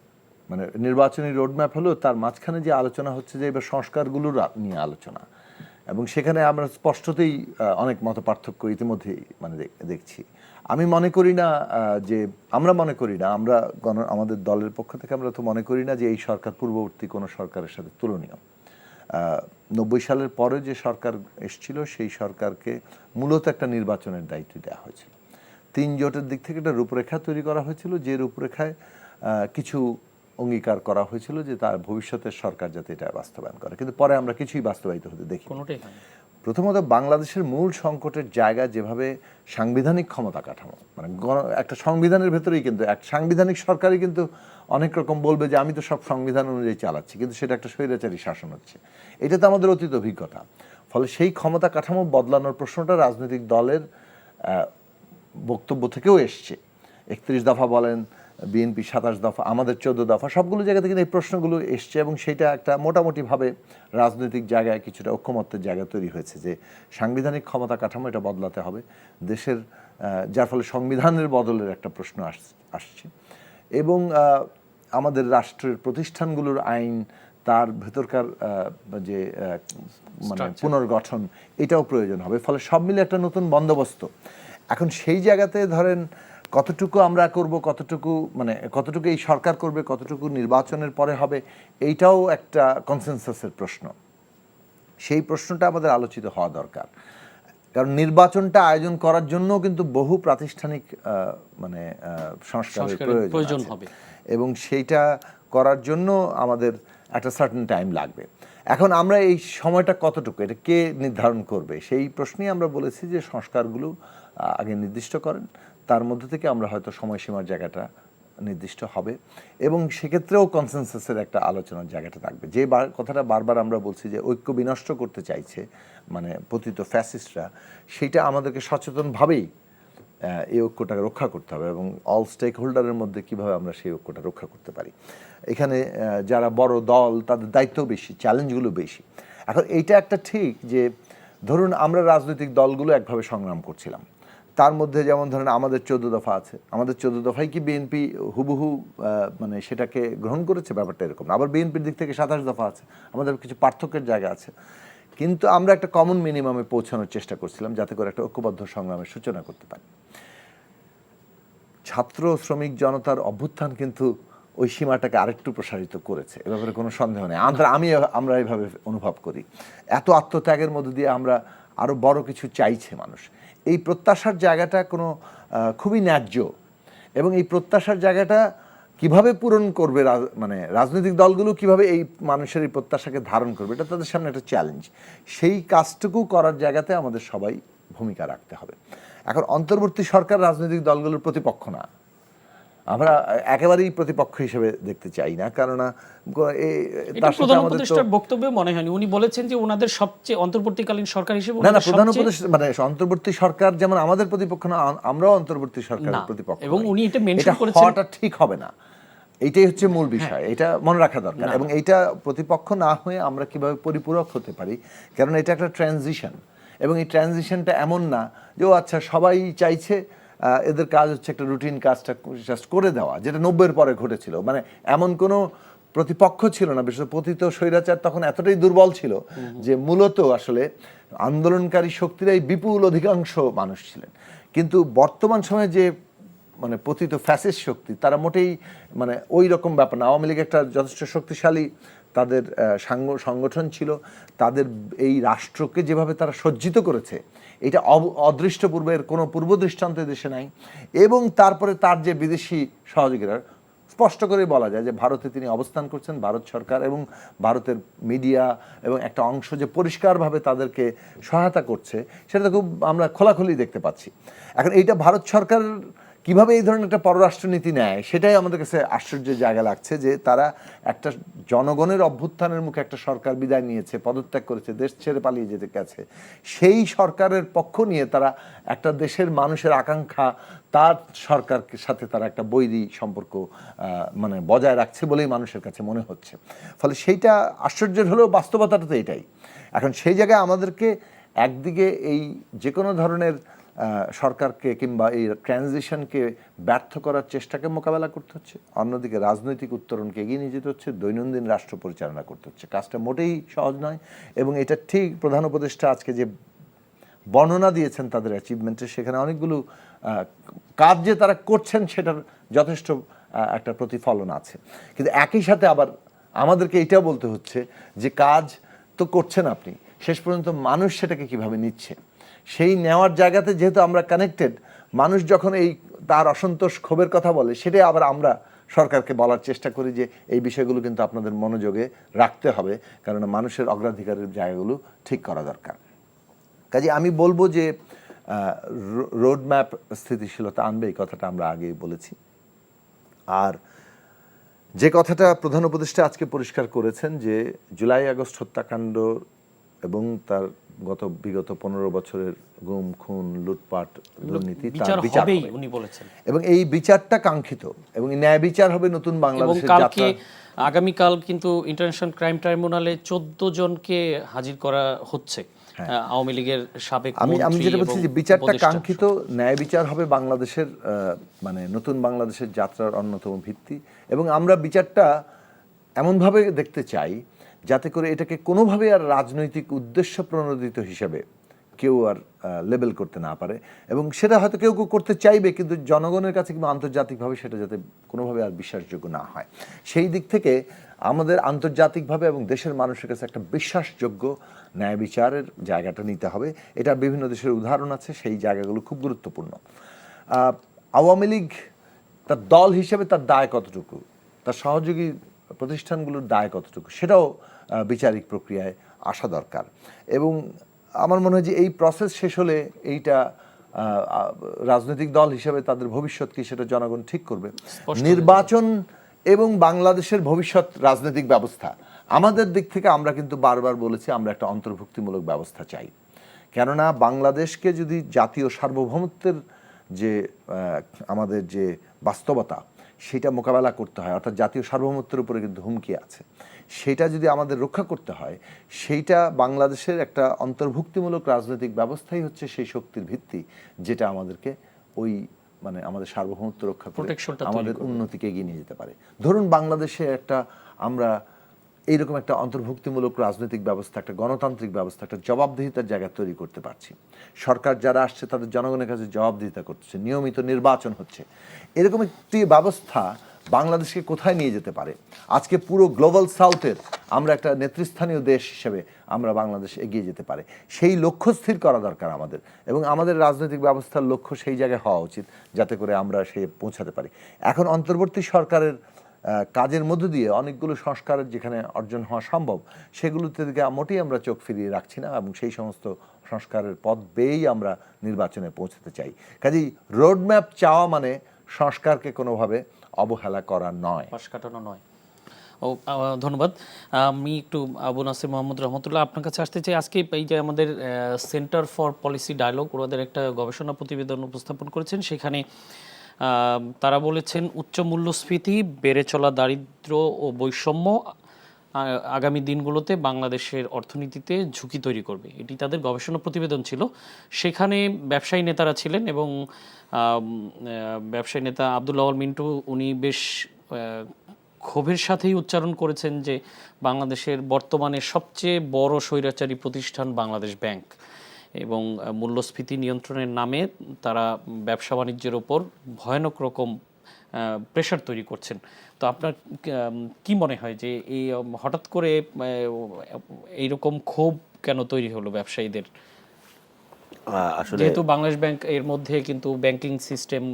মানে নির্বাচনী রোডম্যাপ হলেও তার মাঝখানে যে আলোচনা হচ্ছে যে এবার সংস্কারগুলোর নিয়ে আলোচনা, এবং সেখানে আমরা স্পষ্টতেই অনেক মত পার্থক্য ইতিমধ্যেই মানে দেখছি। আমরা মনে করি না আমাদের দলের পক্ষ থেকে আমরা তো মনে করি না যে এই সরকার পূর্ববর্তী কোনো সরকারের সাথে তুলনীয়। 90 সালের পরে যে সরকার এসেছিল সেই সরকারকে মূলত একটা নির্বাচনের দায়িত্ব দেওয়া হয়েছিল। 3 জোটের দিক থেকে একটা রূপরেখা তৈরি করা হয়েছিল, যে রূপরেখায় কিছু অঙ্গীকার করা হয়েছিল যে তার ভবিষ্যতের সরকার যাতে এটা বাস্তবায়ন করে, কিন্তু পরে আমরা কিছুই বাস্তবায়িত হতে দেখি। প্রথমত বাংলাদেশের মূল সংকটের জায়গা যেভাবে সাংবিধানিক ক্ষমতা কাঠামো, মানে একটা সংবিধানের ভেতরেই কিন্তু এক সাংবিধানিক সরকারই কিন্তু অনেক রকম বলবে যে আমি তো সব সংবিধান অনুযায়ী চালাচ্ছি, কিন্তু সেটা একটা স্বৈরাচারী শাসন হচ্ছে। এটা তো আমাদের অতীত অভিজ্ঞতা। ফলে সেই ক্ষমতা কাঠামো বদলানোর প্রশ্নটা রাজনৈতিক দলের বক্তব্য থেকেও এসছে। 31 দফা বলেন, বিএনপি 27 দফা, আমাদের 14 দফা, সবগুলো জায়গা থেকে এই প্রশ্নগুলো এসছে, এবং সেটা একটা মোটামুটিভাবে রাজনৈতিক জায়গায় কিছুটা ঐক্যমত্যের জায়গা তৈরি হয়েছে যে সাংবিধানিক ক্ষমতা কাঠামো এটা বদলাতে হবে দেশের, যার ফলে সংবিধানের বদলের একটা প্রশ্ন আসছে। এবং আমাদের রাষ্ট্রের প্রতিষ্ঠানগুলোর আইন, তার ভেতরকার যে মানে পুনর্গঠন, এটাও প্রয়োজন হবে। ফলে সব মিলে একটা নতুন বন্দোবস্ত। এখন সেই জায়গাতে ধরেন কতটুকু আমরা করব, কতটুকু মানে কতটুকু এই সরকার করবে, কতটুকু নির্বাচনের পরে হবে, এইটাও একটা কনসেনসাসের প্রশ্ন। সেই প্রশ্নটা আমাদের আলোচিত হওয়া দরকার, কারণ নির্বাচনটা আয়োজন করার জন্য কিন্তু বহু প্রাতিষ্ঠানিক মানে সংস্কারের প্রয়োজন হবে, এবং সেইটা করার জন্য আমাদের একটা সার্টেন টাইম লাগবে। এখন আমরা এই সময়টা কতটুকু, এটা কে নির্ধারণ করবে, সেই প্রশ্নেই আমরা বলেছি যে সংস্কারগুলো আগে নির্দিষ্ট করেন, তার মধ্যে থেকে আমরা হয়তো সময়সীমার জায়গাটা নির্দিষ্ট হবে, এবং সেক্ষেত্রেও কনসেনসাসের একটা আলোচনার জায়গাটা থাকবে। যে কথাটা বারবার আমরা বলছি যে ঐক্য বিনষ্ট করতে চাইছে মানে পতিত ফ্যাসিস্টরা, সেইটা আমাদেরকে সচেতনভাবেই এই ঐক্যটাকে রক্ষা করতে হবে, এবং অল স্টেক হোল্ডারের মধ্যে কীভাবে আমরা সেই ঐক্যটা রক্ষা করতে পারি। এখানে যারা বড় দল তাদের দায়িত্ব বেশি, চ্যালেঞ্জগুলো বেশি। এখন এইটা একটা ঠিক যে ধরুন আমরা রাজনৈতিক দলগুলো একভাবে সংগ্রাম করছিলাম, তার মধ্যে যেমন ধরেন আমাদের 14 দফা আছে, আমাদের 14 দফায় কি বিএনপি হুবহু মানে সেটাকে গ্রহণ করেছে? ব্যাপারটা এরকম না। আবার বিএনপির দিক থেকে 27 দফা আছে, আমাদের কিছু পার্থক্যের জায়গা আছে, কিন্তু আমরা একটা কমন মিনিমামে পৌঁছানোর চেষ্টা করছিলাম যাতে করে একটা ঐক্যবদ্ধ সংগ্রামের সূচনা করতে পারি। ছাত্র শ্রমিক জনতার অভ্যুত্থান কিন্তু ওই সীমাটাকে আরেকটু প্রসারিত করেছে, এ ব্যাপারে কোনো সন্দেহ নেই। আমরা এইভাবে অনুভব করি, এত আত্মত্যাগের মধ্যে দিয়ে আমরা আরও বড় কিছু চাইছে মানুষ। এই প্রত্যাশার জায়গাটা কোনো খুবই ন্যায্য, এবং এই প্রত্যাশার জায়গাটা কিভাবে পূরণ করবে মানে রাজনৈতিক দলগুলো কিভাবে এই মানুষের এই প্রত্যাশাকে ধারণ করবে, এটা তাদের সামনে একটা চ্যালেঞ্জ। সেই কাজটুকু করার জায়গাতে আমাদের সবাই ভূমিকা রাখতে হবে। এখন অন্তর্বর্তী সরকার রাজনৈতিক দলগুলোর প্রতিপক্ষ না, আমরা একেবারেই প্রতিপক্ষ হিসেবে দেখতে চাই না, কেননা প্রধান উপদেষ্টার বক্তব্যে মনে হয়নি উনি বলেছেন যে ওনাদের সবচেয়ে অন্তর্বর্তীকালীন সরকার হিসেবে না, প্রধান উপদেষ্টা মানে অন্তর্বর্তী সরকার যেমন আমাদের প্রতিপক্ষ না, আমরাও অন্তর্বর্তী সরকারের প্রতিপক্ষ, এবং উনি এটা মেনশন করেছেন, হওয়াটা ঠিক হবে না। এইটাই হচ্ছে মূল বিষয়, এটা মনে রাখা দরকার। এবং এইটা প্রতিপক্ষ না হয়ে আমরা কিভাবে পরিপূরক হতে পারি, কারণ এটা একটা ট্রানজিশন, এবং এই ট্রানজিশনটা এমন না যে ও আচ্ছা সবাই চাইছে, এদের কাজ হচ্ছে একটা রুটিন কাজটা জাস্ট করে দেওয়া, যেটা 90-এর পরে ঘটেছিল। মানে এমন কোনো প্রতিপক্ষ ছিল না, বিশেষ পতিত স্বৈরাচার তখন এতটাই দুর্বল ছিল যে মূলত আসলে আন্দোলনকারী শক্তিরাই বিপুল অধিকাংশ মানুষ ছিলেন। কিন্তু বর্তমান সময়ে যে মানে পতিত ফ্যাসিস্ট শক্তি, তারা মোটেই মানে ওই রকম ব্যাপার না। আওয়ামী লীগ একটা যথেষ্ট শক্তিশালী তাদের সংগঠন ছিল, তাদের এই রাষ্ট্রকে যেভাবে তারা সজ্জিত করেছে এটা অদৃষ্ট পূর্বের কোনো পূর্ব দৃষ্টান্ত দেশে নাই। এবং তারপরে তার যে বিদেশি সহযোগীরা, স্পষ্ট করে বলা যায় যে ভারতে তিনি অবস্থান করছেন, ভারত সরকার এবং ভারতের মিডিয়া এবং একটা অংশ যে পরিষ্কারভাবে তাদেরকে সহায়তা করছে, সেটা খুব আমরা খোলাখুলি দেখতে পাচ্ছি। এখন এইটা ভারত সরকার কিভাবে এই ধরনের একটা পররাষ্ট্রনীতি নেয়, সেটাই আমাদের কাছে আশ্চর্যের জায়গা লাগছে, যে তারা একটা জনগণের অভ্যুত্থানের মুখে একটা সরকার বিদায় নিয়েছে, পদত্যাগ করেছে, দেশ ছেড়ে পালিয়ে যেতে গেছে, সেই সরকারের পক্ষ নিয়ে তারা একটা দেশের মানুষের আকাঙ্ক্ষা, তার সরকারের সাথে তারা একটা বৈরী সম্পর্ক মানে বজায় রাখছে বলেই মানুষের কাছে মনে হচ্ছে। ফলে সেইটা আশ্চর্যের হলেও বাস্তবতাটা তো এটাই। এখন সেই জায়গায় আমাদেরকে একদিকে এই যে কোনো ধরনের সরকারকে কিংবা এই ট্রানজিশনকে ব্যর্থ করার চেষ্টাকে মোকাবেলা করতে হচ্ছে, অন্যদিকে রাজনৈতিক উত্তরণকে এগিয়ে নিয়ে যেতে হচ্ছে, দৈনন্দিন রাষ্ট্র পরিচালনা করতে হচ্ছে। কাজটা মোটেই সহজ নয়, এবং এটা ঠিক প্রধান উপদেষ্টা আজকে যে বর্ণনা দিয়েছেন তাদের অ্যাচিভমেন্টের, সেখানে অনেকগুলো কাজ যে তারা করছেন সেটার যথেষ্ট একটা প্রতিফলন আছে। কিন্তু একই সাথে আবার আমাদেরকে এটাও বলতে হচ্ছে যে কাজ তো করছেন আপনি, শেষ পর্যন্ত মানুষ সেটাকে কিভাবে নিচ্ছে, সেই নেওয়ার জায়গাতে যেহেতু আমরা কানেক্টেড, মানুষ যখন এই তার অসন্তোষ ক্ষোভের কথা বলে, সেটাই আবার আমরা সরকারকে বলার চেষ্টা করি যে এই বিষয়গুলো কিন্তু আপনাদের মনোযোগে রাখতে হবে, কারণ মানুষের অগ্রাধিকারের জায়গাগুলো ঠিক করা দরকার। কাজে আমি বলবো যে রোডম্যাপ স্থিতিশীলতা আনবে, এই কথাটা আমরা আগেই বলেছি। আর যে কথাটা প্রধান উপদেষ্টা আজকে পরিষ্কার করেছেন যে জুলাই আগস্ট হত্যাকাণ্ড এবং তার বিগত 15 বছরের গুম খুন লুটপাট দুর্নীতি তার বিচার হবে উনি বলেছেন, এবং এই বিচারটা কাঙ্ক্ষিত, এবং ন্যায় বিচার হবে নতুন বাংলাদেশের যাত্রা। আগামীকাল কিন্তু ইন্টারন্যাশনাল ক্রাইম ট্রাইব্যুনালে 14 জনকে হাজির করা হচ্ছে আওয়ামী লীগের সাবেক মন্ত্রী। আমি যেটা বলছি যে বিচারটা কাঙ্ক্ষিত, ন্যায় বিচার হবে বাংলাদেশের মানে নতুন বাংলাদেশের যাত্রার অন্যতম ভিত্তি, এবং আমরা বিচারটা এমনভাবে দেখতে চাই যাতে করে এটাকে কোনোভাবে আর রাজনৈতিক উদ্দেশ্য প্রণোদিত হিসেবে কেউ আর লেবেল করতে না পারে, এবং সেটা হয়তো কেউ কেউ করতে চাইবে, কিন্তু জনগণের কাছে কিন্তু আন্তর্জাতিকভাবে সেটা যাতে কোনোভাবে আর বিশ্বাসযোগ্য না হয়, সেই দিক থেকে আমাদের আন্তর্জাতিকভাবে এবং দেশের মানুষের কাছে একটা বিশ্বাসযোগ্য ন্যায় বিচারের জায়গাটা নিতে হবে। এটা বিভিন্ন দেশের উদাহরণ আছে, সেই জায়গাগুলো খুব গুরুত্বপূর্ণ। আওয়ামী লীগ তার দল হিসেবে তার দায় কতটুকু, তার সহযোগী প্রতিষ্ঠানগুলোর দায় কতটুকু, সেটাও বিচারিক প্রক্রিয়ায় আসা দরকার। এবং আমার মনে হয় যে এই প্রসেস শেষ হলে এইটা রাজনৈতিক দল হিসেবে তাদের ভবিষ্যৎ কি সেটা জনগণ ঠিক করবে। নির্বাচন এবং বাংলাদেশের ভবিষ্যৎ রাজনৈতিক ব্যবস্থা, আমাদের দিক থেকে আমরা কিন্তু বারবার বলেছি আমরা একটা অন্তর্ভুক্তিমূলক ব্যবস্থা চাই। কেননা বাংলাদেশকে যদি জাতীয় সার্বভৌমত্বের যে আমাদের যে বাস্তবতা সেটা মোকাবেলা করতে হয়, অর্থাৎ জাতীয় সার্বভৌমত্বের উপরে কিন্তু হুমকি আছে, সেটা যদি আমাদের রক্ষা করতে হয়, সেইটা বাংলাদেশের একটা অন্তর্ভুক্তিমূলক রাজনৈতিক ব্যবস্থাই হচ্ছে সেই শক্তির ভিত্তি, যেটা আমাদেরকে ওই মানে আমাদের সার্বভৌমত্ব রক্ষা করে আমাদের উন্নতিকে এগিয়ে নিয়ে যেতে পারে। ধরুন বাংলাদেশে একটা আমরা এইরকম একটা অন্তর্ভুক্তিমূলক রাজনৈতিক ব্যবস্থা, একটা গণতান্ত্রিক ব্যবস্থা, একটা জবাবদিহিতার জায়গা তৈরি করতে পারছি, সরকার যারা আসছে তাদের জনগণের কাছে জবাবদিহিতা করছে, নিয়মিত নির্বাচন হচ্ছে, এরকম একটি ব্যবস্থা বাংলাদেশকে কোথায় নিয়ে যেতে পারে। আজকে পুরো গ্লোবাল সাউথের আমরা একটা নেতৃস্থানীয় দেশ হিসেবে আমরা বাংলাদেশ এগিয়ে যেতে পারে, সেই লক্ষ্য স্থির করা দরকার আমাদের, এবং আমাদের রাজনৈতিক ব্যবস্থার লক্ষ্য সেই জায়গায় হওয়া উচিত যাতে করে আমরা সে পৌঁছাতে পারি। এখন অন্তর্বর্তী সরকারের কাজের মধ্য দিয়ে অনেকগুলো সংস্কারের যেখানে অর্জন হওয়া সম্ভব সেগুলোতে দিকে মোটেই আমরা চোখ ফিরিয়ে রাখছি না, এবং সেই সমস্ত সংস্কারের পথ বেয়েই আমরা নির্বাচনে পৌঁছতে চাই। কাজেই রোডম্যাপ চাওয়া মানে সংস্কারকে কোনোভাবে অবহেলা করা নয়, পাশ কাটানো নয়। ধন্যবাদ। আমি একটু আবু নাসির মোহাম্মদ রহমতুল্লাহ আপনার কাছে আসতে চাই। আজকে এই যে আমাদের সেন্টার ফর পলিসি ডায়ালগ ওদের একটা গবেষণা প্রতিবেদন উপস্থাপন করেছেন, সেখানে তারা বলেছেন উচ্চ মূল্যস্ফীতি, বেড়ে চলা দারিদ্র্য ও বৈষম্য আগামী দিনগুলোতে বাংলাদেশের অর্থনীতিতে ঝুঁকি তৈরি করবে। এটি তাদের গবেষণা প্রতিবেদন ছিল। সেখানে ব্যবসায়ী নেতারা ছিলেন এবং ব্যবসায়ী নেতা আব্দুল আওয়াল মিন্টু উনি বেশ ক্ষোভের সাথেই উচ্চারণ করেছেন যে বাংলাদেশের বর্তমানে সবচেয়ে বড় স্বৈরাচারী প্রতিষ্ঠান বাংলাদেশ ব্যাংক, এবং মূল্যস্ফীতি নিয়ন্ত্রণের নামে তারা ব্যবসা বাণিজ্যের ওপর ভয়ানক রকম প্রেশার তৈরি করছেন। তো আপনার কি মনে হয় যে এই হঠাৎ করে এইরকম ক্ষোভ কেন তৈরি হলো ব্যবসায়ীদের? আসলে যেহেতু বাংলাদেশ ব্যাংক এর মধ্যে কিন্তু ব্যাংকিং সিস্টেম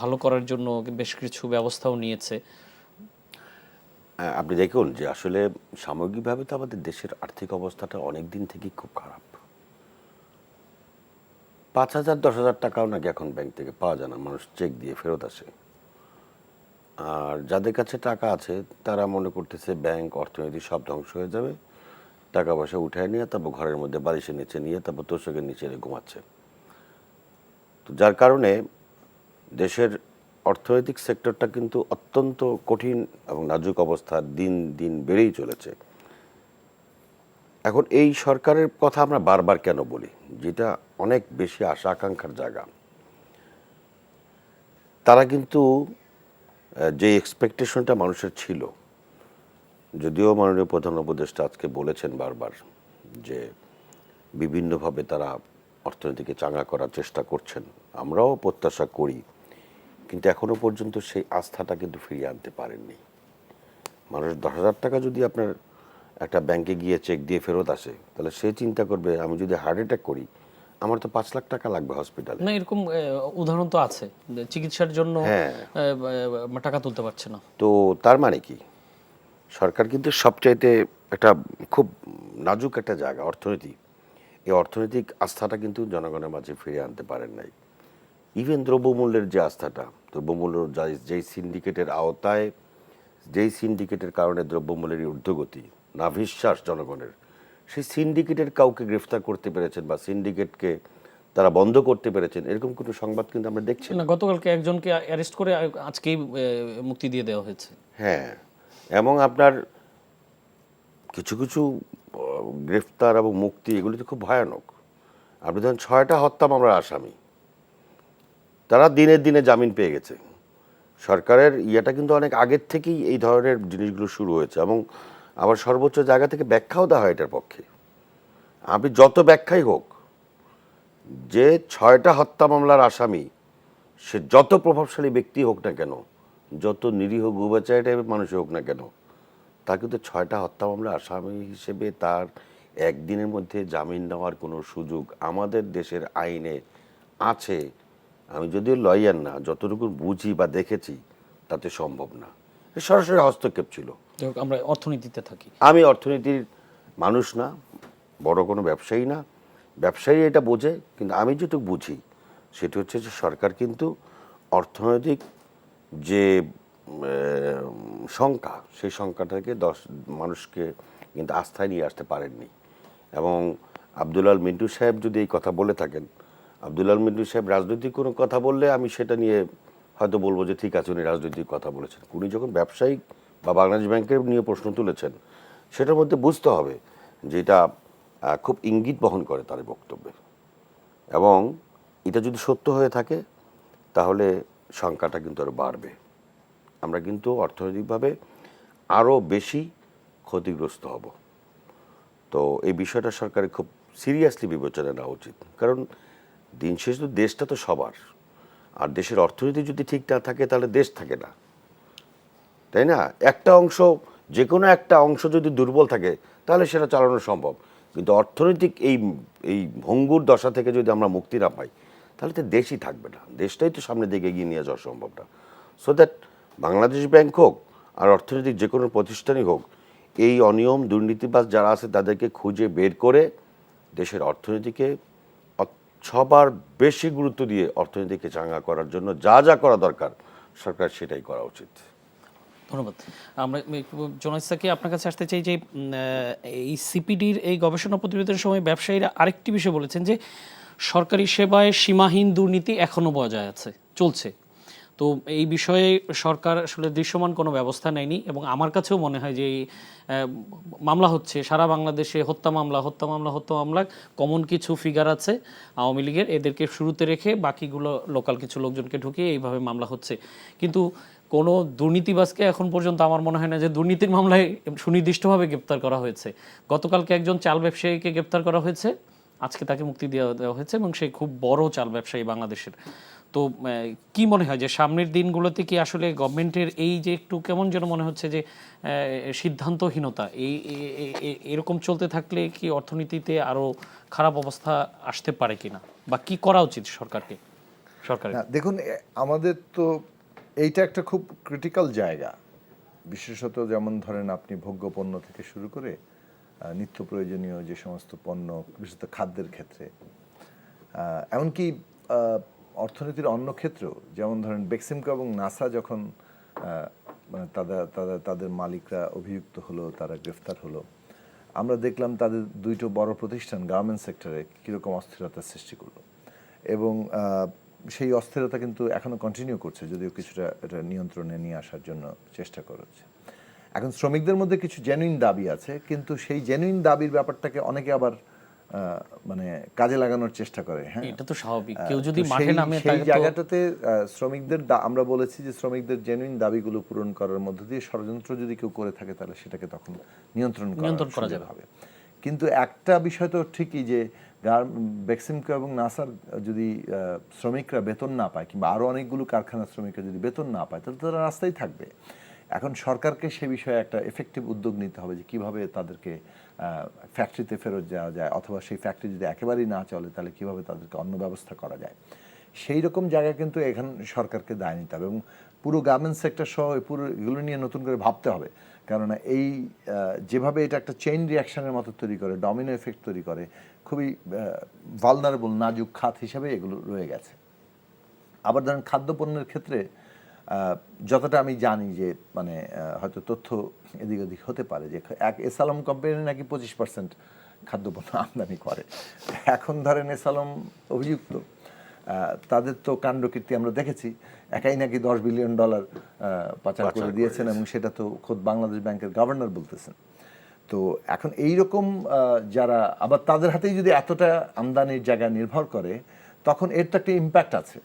ভালো করার জন্য বেশ কিছু ব্যবস্থাও নিয়েছে। আপনি দেখুন যে আসলে সামগ্রিকভাবে তো আমাদের দেশের আর্থিক অবস্থাটা অনেক দিন থেকেই খুব খারাপ। 5,000 10,000 টাকাও নাকি এখন ব্যাংক থেকে পাওয়া যায় না, মানুষ চেক দিয়ে ফেরত আসে। আর যাদের কাছে টাকা আছে তারা মনে করতেছে ব্যাংক অর্থনীতি সব ধ্বংস হয়ে যাবে, টাকা পয়সা উঠায় নিয়ে তারপর ঘরের মধ্যে বালিশের নিচে নিয়ে তারপর তোষকের নিচে ঘুমাচ্ছে। তো যার কারণে দেশের অর্থনৈতিক সেক্টরটা কিন্তু অত্যন্ত কঠিন এবং নাজুক অবস্থা দিন দিন বেড়েই চলেছে। এখন এই সরকারের কথা আমরা বারবার কেন বলি, যেটা অনেক বেশি আশা আকাঙ্ক্ষার জায়গা। তারা কিন্তু যে এক্সপেকটেশনটা মানুষের ছিল, যদিও মাননীয় প্রধান উপদেষ্টা আজকে বলেছেন বারবার যে বিভিন্নভাবে তারা অর্থনীতিকে চাঙ্গা করার চেষ্টা করছেন, আমরাও প্রত্যাশা করি, কিন্তু এখনো পর্যন্ত সেই আস্থাটা কিন্তু ফিরিয়ে আনতে পারেননি। মানুষ 10,000 টাকা যদি আপনার একটা ব্যাংকে গিয়ে চেক দিয়ে ফেরত আসে, তাহলে সে চিন্তা করবে আমি যদি হার্ট অ্যাটাক করি আমার তো 5 লাখ টাকা লাগবে হসপিটালে। না, এরকম উদাহরণ তো আছে, চিকিৎসার জন্য টাকা তুলতে পারছে না। তো তার মানে কি, সরকার কিন্তু সবচাইতে একটা খুব নাজুক একটা জায়গা অর্থনীতি, এই অর্থনৈতিক আস্থাটা কিন্তু জনগণের মাঝে ফিরিয়ে আনতে পারেন নাই। ইভেন দ্রব্যমূল্যের যে আস্থাটা, দ্রব্যমূল্য যেই সিন্ডিকেটের আওতায়, যেই সিন্ডিকেটের কারণে দ্রব্যমূল্যের ঊর্ধ্বগতি, নাভিশ্বাস জনগণের, সেই সিন্ডিকেটের কাউকে গ্রেফতার করতে পেরেছেন বা সিন্ডিকেটকে তারা বন্ধ করতে পেরেছেন এরকম কোনো সংবাদ কিন্তু আমরা দেখছি না। গতকালকে একজনকে অ্যারেস্ট করে আজকেই মুক্তি দিয়ে দেওয়া হয়েছে। হ্যাঁ, এবং আপনার কিছু কিছু গ্রেফতার এবং মুক্তি এগুলি তো খুব ভয়ানক। আপনি ধরেন 6টা হত্যা মামলার আসামি, তারা দিনের দিনে জামিন পেয়ে গেছে। সরকারের ইয়েটা কিন্তু অনেক আগের থেকেই এই ধরনের জিনিসগুলো শুরু হয়েছে, এবং আবার সর্বোচ্চ জায়গা থেকে ব্যাখ্যাও দেওয়া হয় এটার পক্ষে। আপনি যত ব্যাখ্যাই হোক, যে 6টা হত্যা মামলার আসামি সে যত প্রভাবশালী ব্যক্তি হোক না কেন, যত নিরীহ গোবেচার টাইপের মানুষ হোক না কেন, তা কিন্তু 6টা হত্যা মামলার আসামি হিসেবে তার একদিনের মধ্যে জামিন নেওয়ার কোনো সুযোগ আমাদের দেশের আইনে আছে। আমি যদিও লয়ার না, যতটুকু বুঝি বা দেখেছি তাতে সম্ভব না। এ সরাসরি হস্তক্ষেপ ছিল। যাই হোক, আমরা অর্থনীতিতে থাকি। আমি অর্থনীতির মানুষ না, বড় কোনো ব্যবসায়ী না, ব্যবসায়ী এটা বোঝে, কিন্তু আমি যেটুকু বুঝি সেটা হচ্ছে যে সরকার কিন্তু অর্থনৈতিক যে সংখ্যা, সেই সংখ্যাটাকে মানুষকে কিন্তু আস্থায় নিয়ে আসতে পারেননি। এবং আব্দুল মিন্টু সাহেব যদি এই কথা বলে থাকেন, আব্দুল মিন্টু সাহেব রাজনৈতিক কোনো কথা বললে আমি সেটা নিয়ে হয়তো বলবো যে ঠিক আছে উনি রাজনৈতিক কথা বলেছেন। উনি যখন ব্যবসায়িক বা বাংলাদেশ ব্যাংকের নিয়ে প্রশ্ন তুলেছেন, সেটার মধ্যে বুঝতে হবে যে এটা খুব ইঙ্গিত বহন করে তার বক্তব্যে, এবং এটা যদি সত্য হয়ে থাকে তাহলে সংখ্যাটা কিন্তু আরও বাড়বে। আমরা কিন্তু অর্থনৈতিকভাবে আরও বেশি ক্ষতিগ্রস্ত হব। তো এই বিষয়টা সরকারের খুব সিরিয়াসলি বিবেচনা নেওয়া উচিত, কারণ দিন শেষে তো দেশটা তো সবার, আর দেশের অর্থনীতি যদি ঠিক না থাকে তাহলে দেশ থাকে না, তাই না? একটা অংশ, যে কোনো একটা অংশ যদি দুর্বল থাকে তাহলে সেটা চালানো সম্ভব, কিন্তু অর্থনৈতিক এই ভঙ্গুর দশা থেকে যদি আমরা মুক্তি না পাই তাহলে তো দেশই থাকবে না, দেশটাই তো সামনের দিকে এগিয়ে নিয়ে যাওয়া সম্ভব না। সো দ্যাট বাংলাদেশ ব্যাংক হোক আর অর্থনৈতিক যে কোনো প্রতিষ্ঠানই হোক, এই অনিয়ম দুর্নীতিবাজ যারা আছে তাদেরকে খুঁজে বের করে দেশের অর্থনীতিকে সবার বেশি গুরুত্ব দিয়ে অর্থনীতিকে চাঙ্গা করার জন্য যা যা করা দরকার সরকার সেটাই করা উচিত। ধন্যবাদ। আমরা জোনাইসাকে আপনার কাছে আসতে চাই যে এই সিপিডির এই গবেষণা প্রতিবেদনের সময় ব্যবসায়ীরা আরেকটি বিষয় বলেছেন যে সরকারি সেবায় সীমাহীন দুর্নীতি এখনও বজায় আছে, চলছে। তো এই বিষয়ে সরকার আসলে দৃশ্যমান কোনো ব্যবস্থা নেয়নি, এবং আমার কাছেও মনে হয় যে এই মামলা হচ্ছে সারা বাংলাদেশে, হত্যা মামলা কমন কিছু ফিগার আছে আওয়ামী লীগের, এদেরকে শুরুতে রেখে বাকিগুলো লোকাল কিছু লোকজনকে ঢুকিয়ে এইভাবে মামলা হচ্ছে। কিন্তু কোনো দুর্নীতিবাজকে এখন পর্যন্ত আমার মনে হয় না যে দুর্নীতির মামলায় সুনির্দিষ্টভাবে গ্রেপ্তার করা হয়েছে। গতকালকে একজন চাল ব্যবসায়ীকে গ্রেপ্তার করা হয়েছে, আজকে তাকে মুক্তি দেওয়া হয়েছে, এবং সে খুব বড় চাল ব্যবসায়ী বাংলাদেশের। তো কি মনে হয় যে সামনের দিনগুলোতে কি আসলে গভর্নমেন্টের এই যে একটু কেমন যেন মনে হচ্ছে যে সিদ্ধান্তহীনতা, এরকম চলতে থাকলে কি অর্থনীতিতে আরও খারাপ অবস্থা আসতে পারে কিনা, বা কি করা উচিত সরকারকে? দেখুন, আমাদের তো এইটা একটা খুব ক্রিটিক্যাল জায়গা, বিশেষত যেমন ধরেন আপনি ভোগ্যপণ্য থেকে শুরু করে নিত্য প্রয়োজনীয় যে সমস্ত পণ্য, বিশেষত খাদ্যের ক্ষেত্রে, এমনকি অর্থনীতির অন্য ক্ষেত্রেও, যেমন ধরেন বেক্সিমকো এবং নাসা যখন মানে তাদের মালিকরা অভিযুক্ত হলো, তারা গ্রেফতার হলো, আমরা দেখলাম তাদের দুইটো বড় প্রতিষ্ঠান গার্মেন্টস সেক্টরে কীরকম অস্থিরতার সৃষ্টি করলো, এবং সেই অস্থিরতা কিন্তু এখনও কন্টিনিউ করছে, যদিও কিছুটা এটা নিয়ন্ত্রণে নিয়ে আসার জন্য চেষ্টা করছে। এখন শ্রমিকদের মধ্যে কিছু জেনুইন দাবি আছে, কিন্তু সেই জেনুইন দাবির ব্যাপারটাকে অনেকে আবার মানে কাজে লাগানোর চেষ্টা করে। হ্যাঁ, এটা তো স্বাভাবিক, কেউ যদি মাঠে নামে সেই জায়গাটাতে শ্রমিকদের আমরা বলেছি যে শ্রমিকদের জেনুইন দাবিগুলো পূরণ করার মধ্য দিয়ে ষড়যন্ত্র যদি কেউ করে থাকে তাহলে সেটাকে তখন নিয়ন্ত্রণ করা যাবে। কিন্তু একটা বিষয় তো ঠিকই যে বেক্সিমকো এবং নাসার যদি শ্রমিকরা বেতন না পায়, কিংবা আরও অনেকগুলো কারখানার শ্রমিকরা যদি বেতন না পায়, তাহলে তারা রাস্তায় থাকবে। এখন সরকারকে সে বিষয়ে একটা এফেক্টিভ উদ্যোগ নিতে হবে যে কীভাবে তাদেরকে ফ্যাক্টরিতে ফেরত যাওয়া যায়, অথবা সেই ফ্যাক্টরি যদি একেবারেই না চলে তাহলে কীভাবে তাদেরকে অন্য ব্যবস্থা করা যায়। সেই রকম জায়গায় কিন্তু এখানে সরকারকে দায় নিতে হবে, এবং পুরো গার্মেন্টস সেক্টর সহ পুরো এগুলো নিয়ে নতুন করে ভাবতে হবে। কেননা এই যেভাবে এটা একটা চেইন রিয়াকশনের মতো তৈরি করে, ডমিনো এফেক্ট তৈরি করে, খুবই ভালনারেবল নাজুক খাত হিসাবে এগুলো রয়ে গেছে। আবার ধরেন খাদ্যপণ্যের ক্ষেত্রে যতটা আমি জানি যে মানে হয়তো তথ্য এদিক ওদিক হতে পারে যে এসালম কোম্পানি নাকি 25% খাদ্যপণ্য আমদানি করে। এখন ধরেন এসালম অভিযুক্ত, তাদের তো কাণ্ডকীর্তি আমরা দেখেছি, একাই নাকি $10 বিলিয়ন পাচার করে দিয়েছেন, এবং সেটা তো খোদ বাংলাদেশ ব্যাংকের গভর্নর বলতেছেন। তো এখন এইরকম যারা আবার তাদের হাতেই যদি এতটা আমদানির জায়গা নির্ভর করে, তখন এর তো একটা ইম্প্যাক্ট আছে।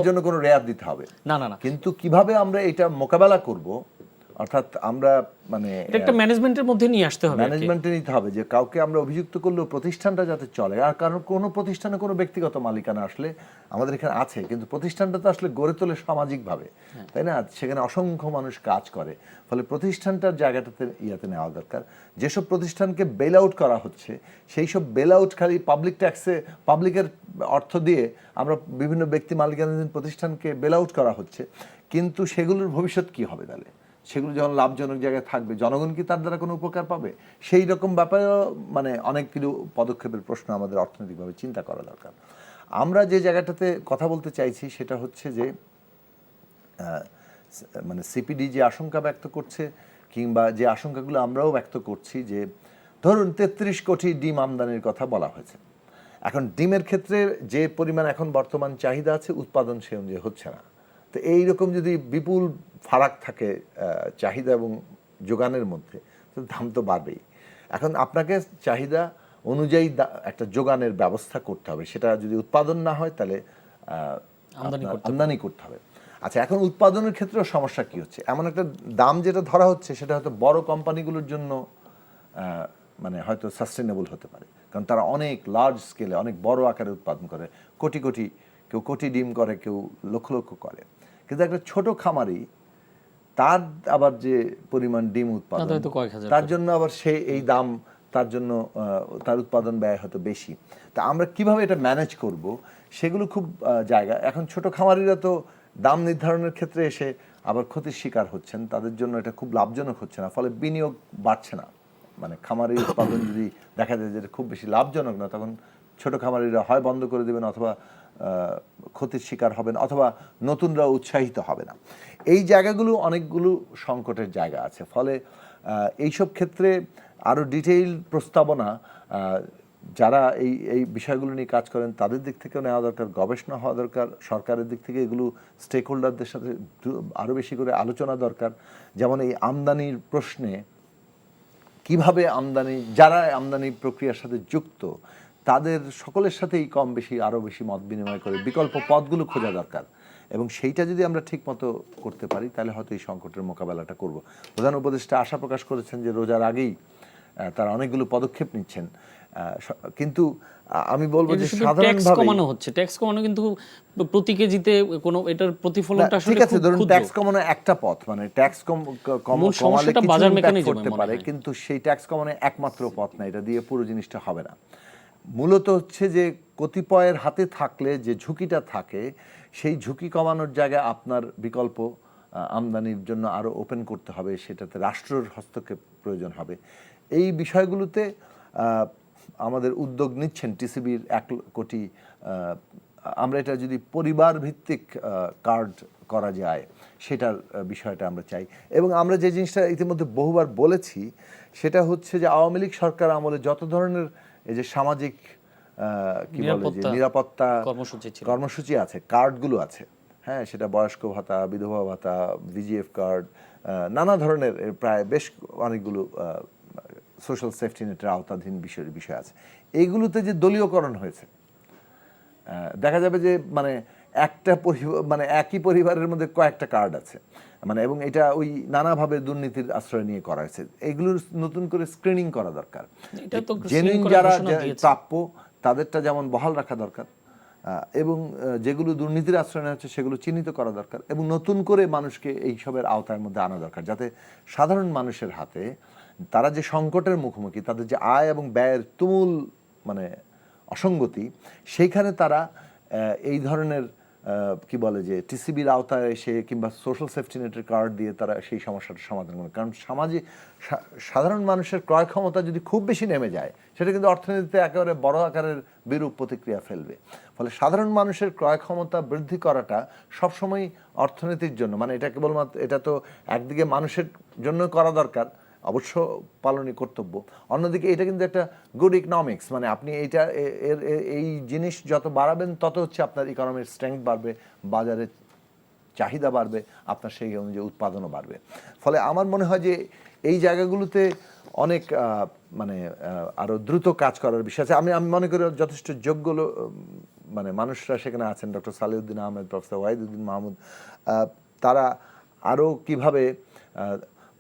জন্য কোনো রেয়াত দিতে হবে না, কিন্তু কিভাবে আমরা এটা মোকাবেলা করব, অর্থাৎ আমরা মানে এটা একটা ম্যানেজমেন্টের মধ্যে নিয়ে আসতে হবে আর কি। ম্যানেজমেন্টে নিতে হবে যে কাউকে আমরা অভিযুক্ত করলেও প্রতিষ্ঠানটা যাতে চলে। আর কারণ কোনো প্রতিষ্ঠানে কোনো ব্যক্তিগত মালিকানা আসলে আমাদের এখানে আছে, কিন্তু প্রতিষ্ঠানটা তো আসলে গড়ে তোলে সামাজিকভাবে, তাই না? সেখানে অসংখ্য মানুষ কাজ করে, ফলে প্রতিষ্ঠানটার জায়গাটাতে ইয়াতে নেওয়া দরকার। যেসব প্রতিষ্ঠানকে বেল আউট করা হচ্ছে সেই সব বেল আউট খালি পাবলিক ট্যাক্সে, পাবলিকের অর্থ দিয়ে আমরা বিভিন্ন ব্যক্তি মালিকানাধীন প্রতিষ্ঠানকে বেল আউট করা হচ্ছে, কিন্তু সেগুলোর ভবিষ্যৎ কি হবে তাহলে? সেগুলো যখন লাভজনক জায়গায় থাকবে, জনগণ কি তার দ্বারা কোনো উপকার পাবে? সেই রকম ব্যাপারেও মানে অনেক কিছু পদক্ষেপের প্রশ্ন আমাদের অর্থনৈতিকভাবে চিন্তা করা দরকার। আমরা যে জায়গাটাতে কথা বলতে চাইছি সেটা হচ্ছে যে মানে সিপিডি যে আশঙ্কা ব্যক্ত করছে, কিংবা যে আশঙ্কাগুলো আমরাও ব্যক্ত করছি, যে ধরুন 33 কোটি ডিম আমদানির কথা বলা হয়েছে। এখন ডিমের ক্ষেত্রে যে পরিমাণ এখন বর্তমান চাহিদা আছে, উৎপাদন সে অনুযায়ী হচ্ছে না। তো এইরকম যদি বিপুল ফারাক থাকে চাহিদা এবং যোগানের মধ্যে, তো দাম তো বাড়বেই। এখন আপনাকে চাহিদা অনুযায়ী একটা যোগানের ব্যবস্থা করতে হবে। সেটা যদি উৎপাদন না হয় তাহলে আমদানি করতে হবে। আচ্ছা, এখন উৎপাদনের ক্ষেত্রেও সমস্যা কি হচ্ছে? এমন একটা দাম যেটা ধরা হচ্ছে সেটা হয়তো বড় কোম্পানিগুলোর জন্য মানে হয়তো সাস্টেনেবল হতে পারে, কারণ তারা অনেক লার্জ স্কেলে অনেক বড় আকারে উৎপাদন করে, কোটি কোটি, কেউ কোটি ডিম করে, কেউ লক্ষ লক্ষ করে। কিন্তু একটা ছোট খামারি, তার আবার যে পরিমাণ ডিম উৎপাদন, তার জন্য আবার এই দাম, তার জন্য তার উৎপাদন ব্যয় হয়তো বেশি। তা আমরা কিভাবে এটা ম্যানেজ করব, সেগুলো খুব জায়গা। এখন ছোট খামারিরা তো দাম নির্ধারণের ক্ষেত্রে এসে আবার ক্ষতির শিকার হচ্ছেন, তাদের জন্য এটা খুব লাভজনক হচ্ছে না, ফলে বিনিয়োগ বাড়ছে না। মানে খামারের উৎপাদন যদি দেখা যায় যে খুব বেশি লাভজনক না, তখন ছোট খামারিরা হয় বন্ধ করে দেবেন, অথবা ক্ষতির শিকার হবেন, অথবা নতুনরা উৎসাহিত হবে না। এই জায়গাগুলো অনেকগুলো সংকটের জায়গা আছে। ফলে এইসব ক্ষেত্রে আরও ডিটেইল প্রস্তাবনা যারা এই বিষয়গুলো নিয়ে কাজ করেন তাদের দিক থেকেও নেওয়া দরকার, গবেষণা হওয়া দরকার। সরকারের দিক থেকে এগুলো স্টেক হোল্ডারদের সাথে আরও বেশি করে আলোচনা দরকার। যেমন এই আমদানির প্রশ্নে কিভাবে যারা আমদানি প্রক্রিয়ার সাথে যুক্ত, তাদের সকলের সাথেই কম বেশি আরও বেশি মত বিনিময় করে বিকল্প পথগুলো খোঁজা দরকার। এবং সেইটা যদি আমরা ঠিকমতো করতে পারি তাহলে হয়তো এই সংকটের মোকাবেলাটা করব। প্রধান উপদেষ্টা আশা প্রকাশ করেছেন যে রোজার আগেই তারা অনেকগুলো পদক্ষেপ নিচ্ছেন, কিন্তু আমি বলবো যে সাধারণভাবে কমানো হচ্ছে, ট্যাক্স কমানো কিন্তু প্রতি কেজিতে কোনো এটার প্রতিফলনটা আসলে ঠিক আছে। ধরুন ট্যাক্স কমানো একটা পথ, মানে ট্যাক্স কমালে বাজার কিছু মেকানিজম করতে পারে, কিন্তু সেই ট্যাক্স কমানো একমাত্র পথ না, এটা দিয়ে পুরো জিনিসটা হবে না। মূলত হচ্ছে যে কতিপয়ের হাতে থাকলে যে ঝুঁকিটা থাকে, সেই ঝুঁকি কমানোর জায়গায় আপনার বিকল্প আমদানির জন্য আরও ওপেন করতে হবে, সেটাতে রাষ্ট্রের হস্তক্ষেপ প্রয়োজন হবে। এই বিষয়গুলোতে আমাদের উদ্যোগ নিচ্ছেন টিসিবির 1 কোটি। আমরা এটা যদি পরিবার ভিত্তিক কার্ড করা যায়, সেটার বিষয়টা আমরা চাই। এবং আমরা যে জিনিসটা ইতিমধ্যে বহুবার বলেছি, সেটা হচ্ছে যে আওয়ামী লীগ সরকার আমলে যত ধরনের এই যে সামাজিক কি বলে যে নিরাপত্তা কর্মসূচি আছে, কার্ডগুলো আছে, হ্যাঁ, সেটা বয়স্ক ভাতা, বিধবা ভাতা, ভিজিএফ কার্ড, নানা ধরনের প্রায় বেশ অনেকগুলো সোশ্যাল সেফটি নেটের আওতাধীন বিষয় আছে। এইগুলোতে যে দলীয়করণ হয়েছে, দেখা যাবে যে মানে মানে একই পরিবারের মধ্যে কয়েকটা কার্ড আছে, মানে, এবং এটা ওই নানাভাবে দুর্নীতির আশ্রয় নিয়ে করা হয়েছে। এগুলোর নতুন করে স্ক্রিনিং করা দরকার। জেনুইন যারা প্রাপ্য তাদেরটা যেমন বহাল রাখা দরকার, এবং যেগুলো দুর্নীতির আশ্রয় নেওয়া হচ্ছে সেগুলো চিহ্নিত করা দরকার, এবং নতুন করে মানুষকে এইসবের আওতার মধ্যে আনা দরকার, যাতে সাধারণ মানুষের হাতে তারা যে সংকটের মুখোমুখি, তাদের যে আয় এবং ব্যয়ের তুমুল মানে অসঙ্গতি, সেইখানে তারা এই ধরনের কি বলে যে টিসিবির আওতায় এসে কিংবা সোশ্যাল সেফটি নেটের কার্ড দিয়ে তারা সেই সমস্যাটার সমাধান করে। কারণ সমাজে সাধারণ মানুষের ক্রয় ক্ষমতা যদি খুব বেশি নেমে যায়, সেটা কিন্তু অর্থনীতিতে একেবারে বড় আকারের বিরূপ প্রতিক্রিয়া ফেলবে। ফলে সাধারণ মানুষের ক্রয় ক্ষমতা বৃদ্ধি করাটা সবসময় অর্থনীতির জন্য, মানে এটা কেবলমাত্র, এটা তো একদিকে মানুষের জন্য করা দরকার, অবশ্য পালনীয় কর্তব্য, অন্যদিকে এটা কিন্তু একটা গুড ইকোনমিক্স, মানে আপনি এইটা এই জিনিস যত বাড়াবেন তত হচ্ছে আপনার ইকোনমির স্ট্রেংথ বাড়বে, বাজারের চাহিদা বাড়বে, আপনার সেই অনুযায়ী উৎপাদনও বাড়বে। ফলে আমার মনে হয় যে এই জায়গাগুলোতে অনেক মানে আরও দ্রুত কাজ করার বিষয় আছে। আমি মনে করি যথেষ্ট যোগ্য মানে মানুষরা সেখানে আছেন, ডক্টর সালেউদ্দিন আহমেদ, প্রফেসর ওয়াহিদুদ্দিন মাহমুদ, তারা আরও কিভাবে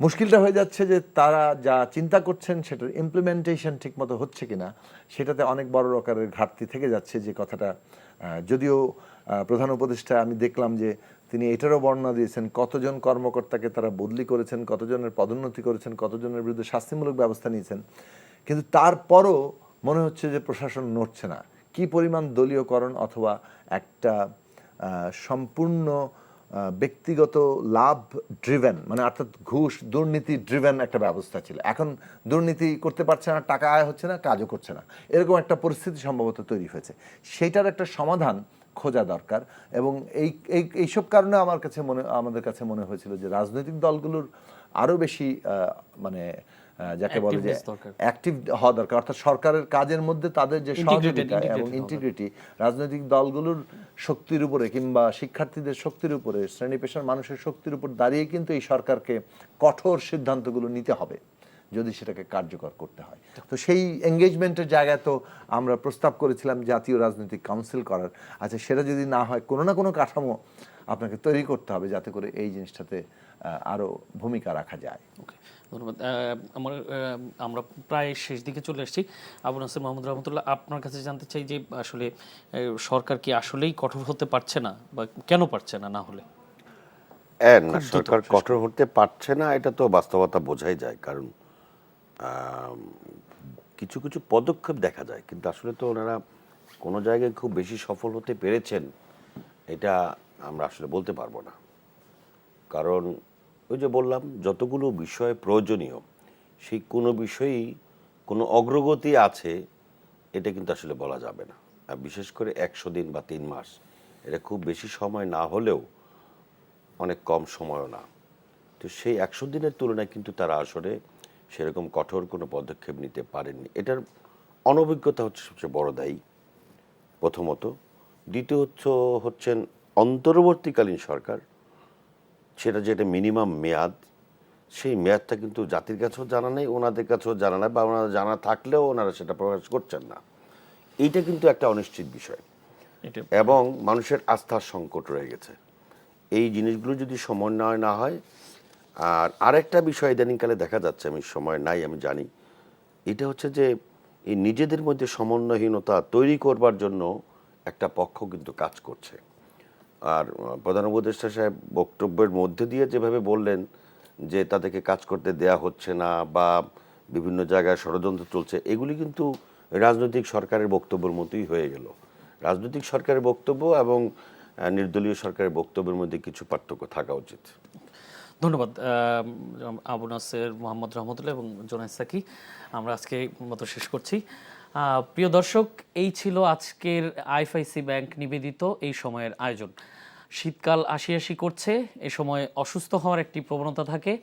মুশকিলটা হয়ে যাচ্ছে যে তারা যা চিন্তা করছেন সেটার ইমপ্লিমেন্টেশন ঠিকমতো হচ্ছে কিনা সেটাতে অনেক বড় রকমের ঘাটতি থেকে যাচ্ছে। যে কথাটা যদিও প্রধান উপদেষ্টা আমি দেখলাম যে তিনি এটারও বর্ণনা দিয়েছেন কতজন কর্মকর্তাকে তারা বদলি করেছেন, কতজনের পদোন্নতি করেছেন, কতজনের বিরুদ্ধে শাস্তিমূলক ব্যবস্থা নিয়েছেন, কিন্তু তারপরও মনে হচ্ছে যে প্রশাসন নড়ছে না। কি পরিমাণ দলীয়করণ অথবা একটা সম্পূর্ণ ব্যক্তিগত লাভ ড্রিভেন, মানে অর্থাৎ ঘুষ দুর্নীতি ড্রিভেন একটা ব্যবস্থা ছিল, এখন দুর্নীতি করতে পারছে না, টাকা আয় হচ্ছে না, কাজও করছে না, এরকম একটা পরিস্থিতি সম্ভবত তৈরি হয়েছে। সেইটার একটা সমাধান খোঁজা দরকার। এবং এইসব কারণে আমাদের কাছে মনে হয়েছিল যে রাজনৈতিক দলগুলোর আরও বেশি মানে যাকে বলে যে অ্যাক্টিভ হওয়া দরকার, অর্থাৎ সরকারের কাজের মধ্যে তাদের যে সহযোগিতা এবং ইন্টিগ্রিটি রাজনৈতিক দলগুলোর শক্তির উপরে কিংবা শিক্ষার্থীদের শক্তির উপরে, শ্রেণী পেশার মানুষের শক্তির উপর দাঁড়িয়ে কিন্তু এই সরকারকে কঠোর সিদ্ধান্তগুলো নিতে হবে যদি সেটাকে কার্যকর করতে হয়। তো সেই এঙ্গেজমেন্টের জায়গায় তো আমরা প্রস্তাব করেছিলাম জাতীয় রাজনৈতিক কাউন্সিল করার। আচ্ছা, সেটা যদি না হয় কোনো না কোনো কাঠামো আপনাকে তৈরি করতে হবে যাতে করে এই জিনিসটাতে আরও ভূমিকা রাখা যায়। ওকে, ধন্যবাদ। আমরা প্রায় শেষ দিকে চলে এসেছি। আবু নাসের মোহাম্মদ রহমতুল্লাহ, আপনার কাছে জানতে চাই যে আসলে সরকার কি আসলেই কঠোর হতে পারছে না, বা কেন পারছে না? না হলে না, সরকার কঠোর হতে পারছে না এটা তো বাস্তবতা বোঝাই যায়, কারণ কিছু কিছু পদক্ষেপ দেখা যায়, কিন্তু আসলে তো ওনারা কোনো জায়গায় খুব বেশি সফল হতে পেরেছেন এটা আমরা আসলে বলতে পারবো না। কারণ ওই যে বললাম, যতগুলো বিষয় প্রয়োজনীয় সেই কোনো বিষয়েই কোনো অগ্রগতি আছে এটা কিন্তু আসলে বলা যাবে না। আর বিশেষ করে 100 দিন বা 3 মাস এটা খুব বেশি সময় না হলেও অনেক কম সময়ও না। তো সেই 100 দিনের তুলনায় কিন্তু তারা আসলে সেরকম কঠোর কোনো পদক্ষেপ নিতে পারেননি। এটার অনভিজ্ঞতা হচ্ছে সবচেয়ে বড় দায়ী প্রথমত। দ্বিতীয়ত হচ্ছেন অন্তর্বর্তীকালীন সরকার, সেটা যেটা মিনিমাম মেয়াদ, সেই মেয়াদটা কিন্তু জাতির কাছেও জানা নেই, ওনাদের কাছেও জানা নেই, বা ওনারা জানা থাকলেও ওনারা সেটা প্রকাশ করছেন না। এইটা কিন্তু একটা অনিশ্চিত বিষয় এবং মানুষের আস্থার সংকট রয়ে গেছে। এই জিনিসগুলো যদি সমন্বয় না হয়, আর আরেকটা বিষয় ইদানিংকালে দেখা যাচ্ছে, আমি সময় নাই আমি জানি, এটা হচ্ছে যে এই নিজেদের মধ্যে সমন্বয়হীনতা তৈরি করবার জন্য একটা পক্ষ কিন্তু কাজ করছে। আর প্রধান উপদেষ্টা সাহেব বক্তব্যের মধ্যে দিয়ে যেভাবে বললেন যে তাদেরকে কাজ করতে দেয়া হচ্ছে না বা বিভিন্ন জায়গায় ষড়যন্ত্র চলছে, এগুলি কিন্তু রাজনৈতিক সরকারের বক্তব্যের মতোই হয়ে গেল। রাজনৈতিক সরকারের বক্তব্য এবং নির্দলীয় সরকারের বক্তব্যের মধ্যে কিছু পার্থক্য থাকা উচিত। ধন্যবাদ আবু নাসের মোহাম্মদ রহমতুল্লাহ এবং জোনায়েদ সাকি। আমরা আজকে মতো শেষ করছি। প্রিয় দর্শক, এই ছিল আজকের আইএফআইসি ব্যাংক নিবেদিত এই সময়ের আয়োজন। শীতকাল আসি আসি করছে, এ সময় অসুস্থ হওয়ার একটি প্রবণতা থাকে,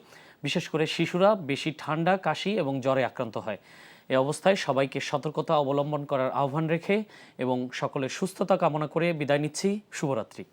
বিশেষ করে শিশুরা বেশি ঠান্ডা, কাশি এবং জ্বরে আক্রান্ত হয়। এই অবস্থায় সবাইকে সতর্কতা অবলম্বন করার আহ্বান রেখে এবং সকলের সুস্থতা কামনা করে বিদায় নিচ্ছি। শুভরাত্রি।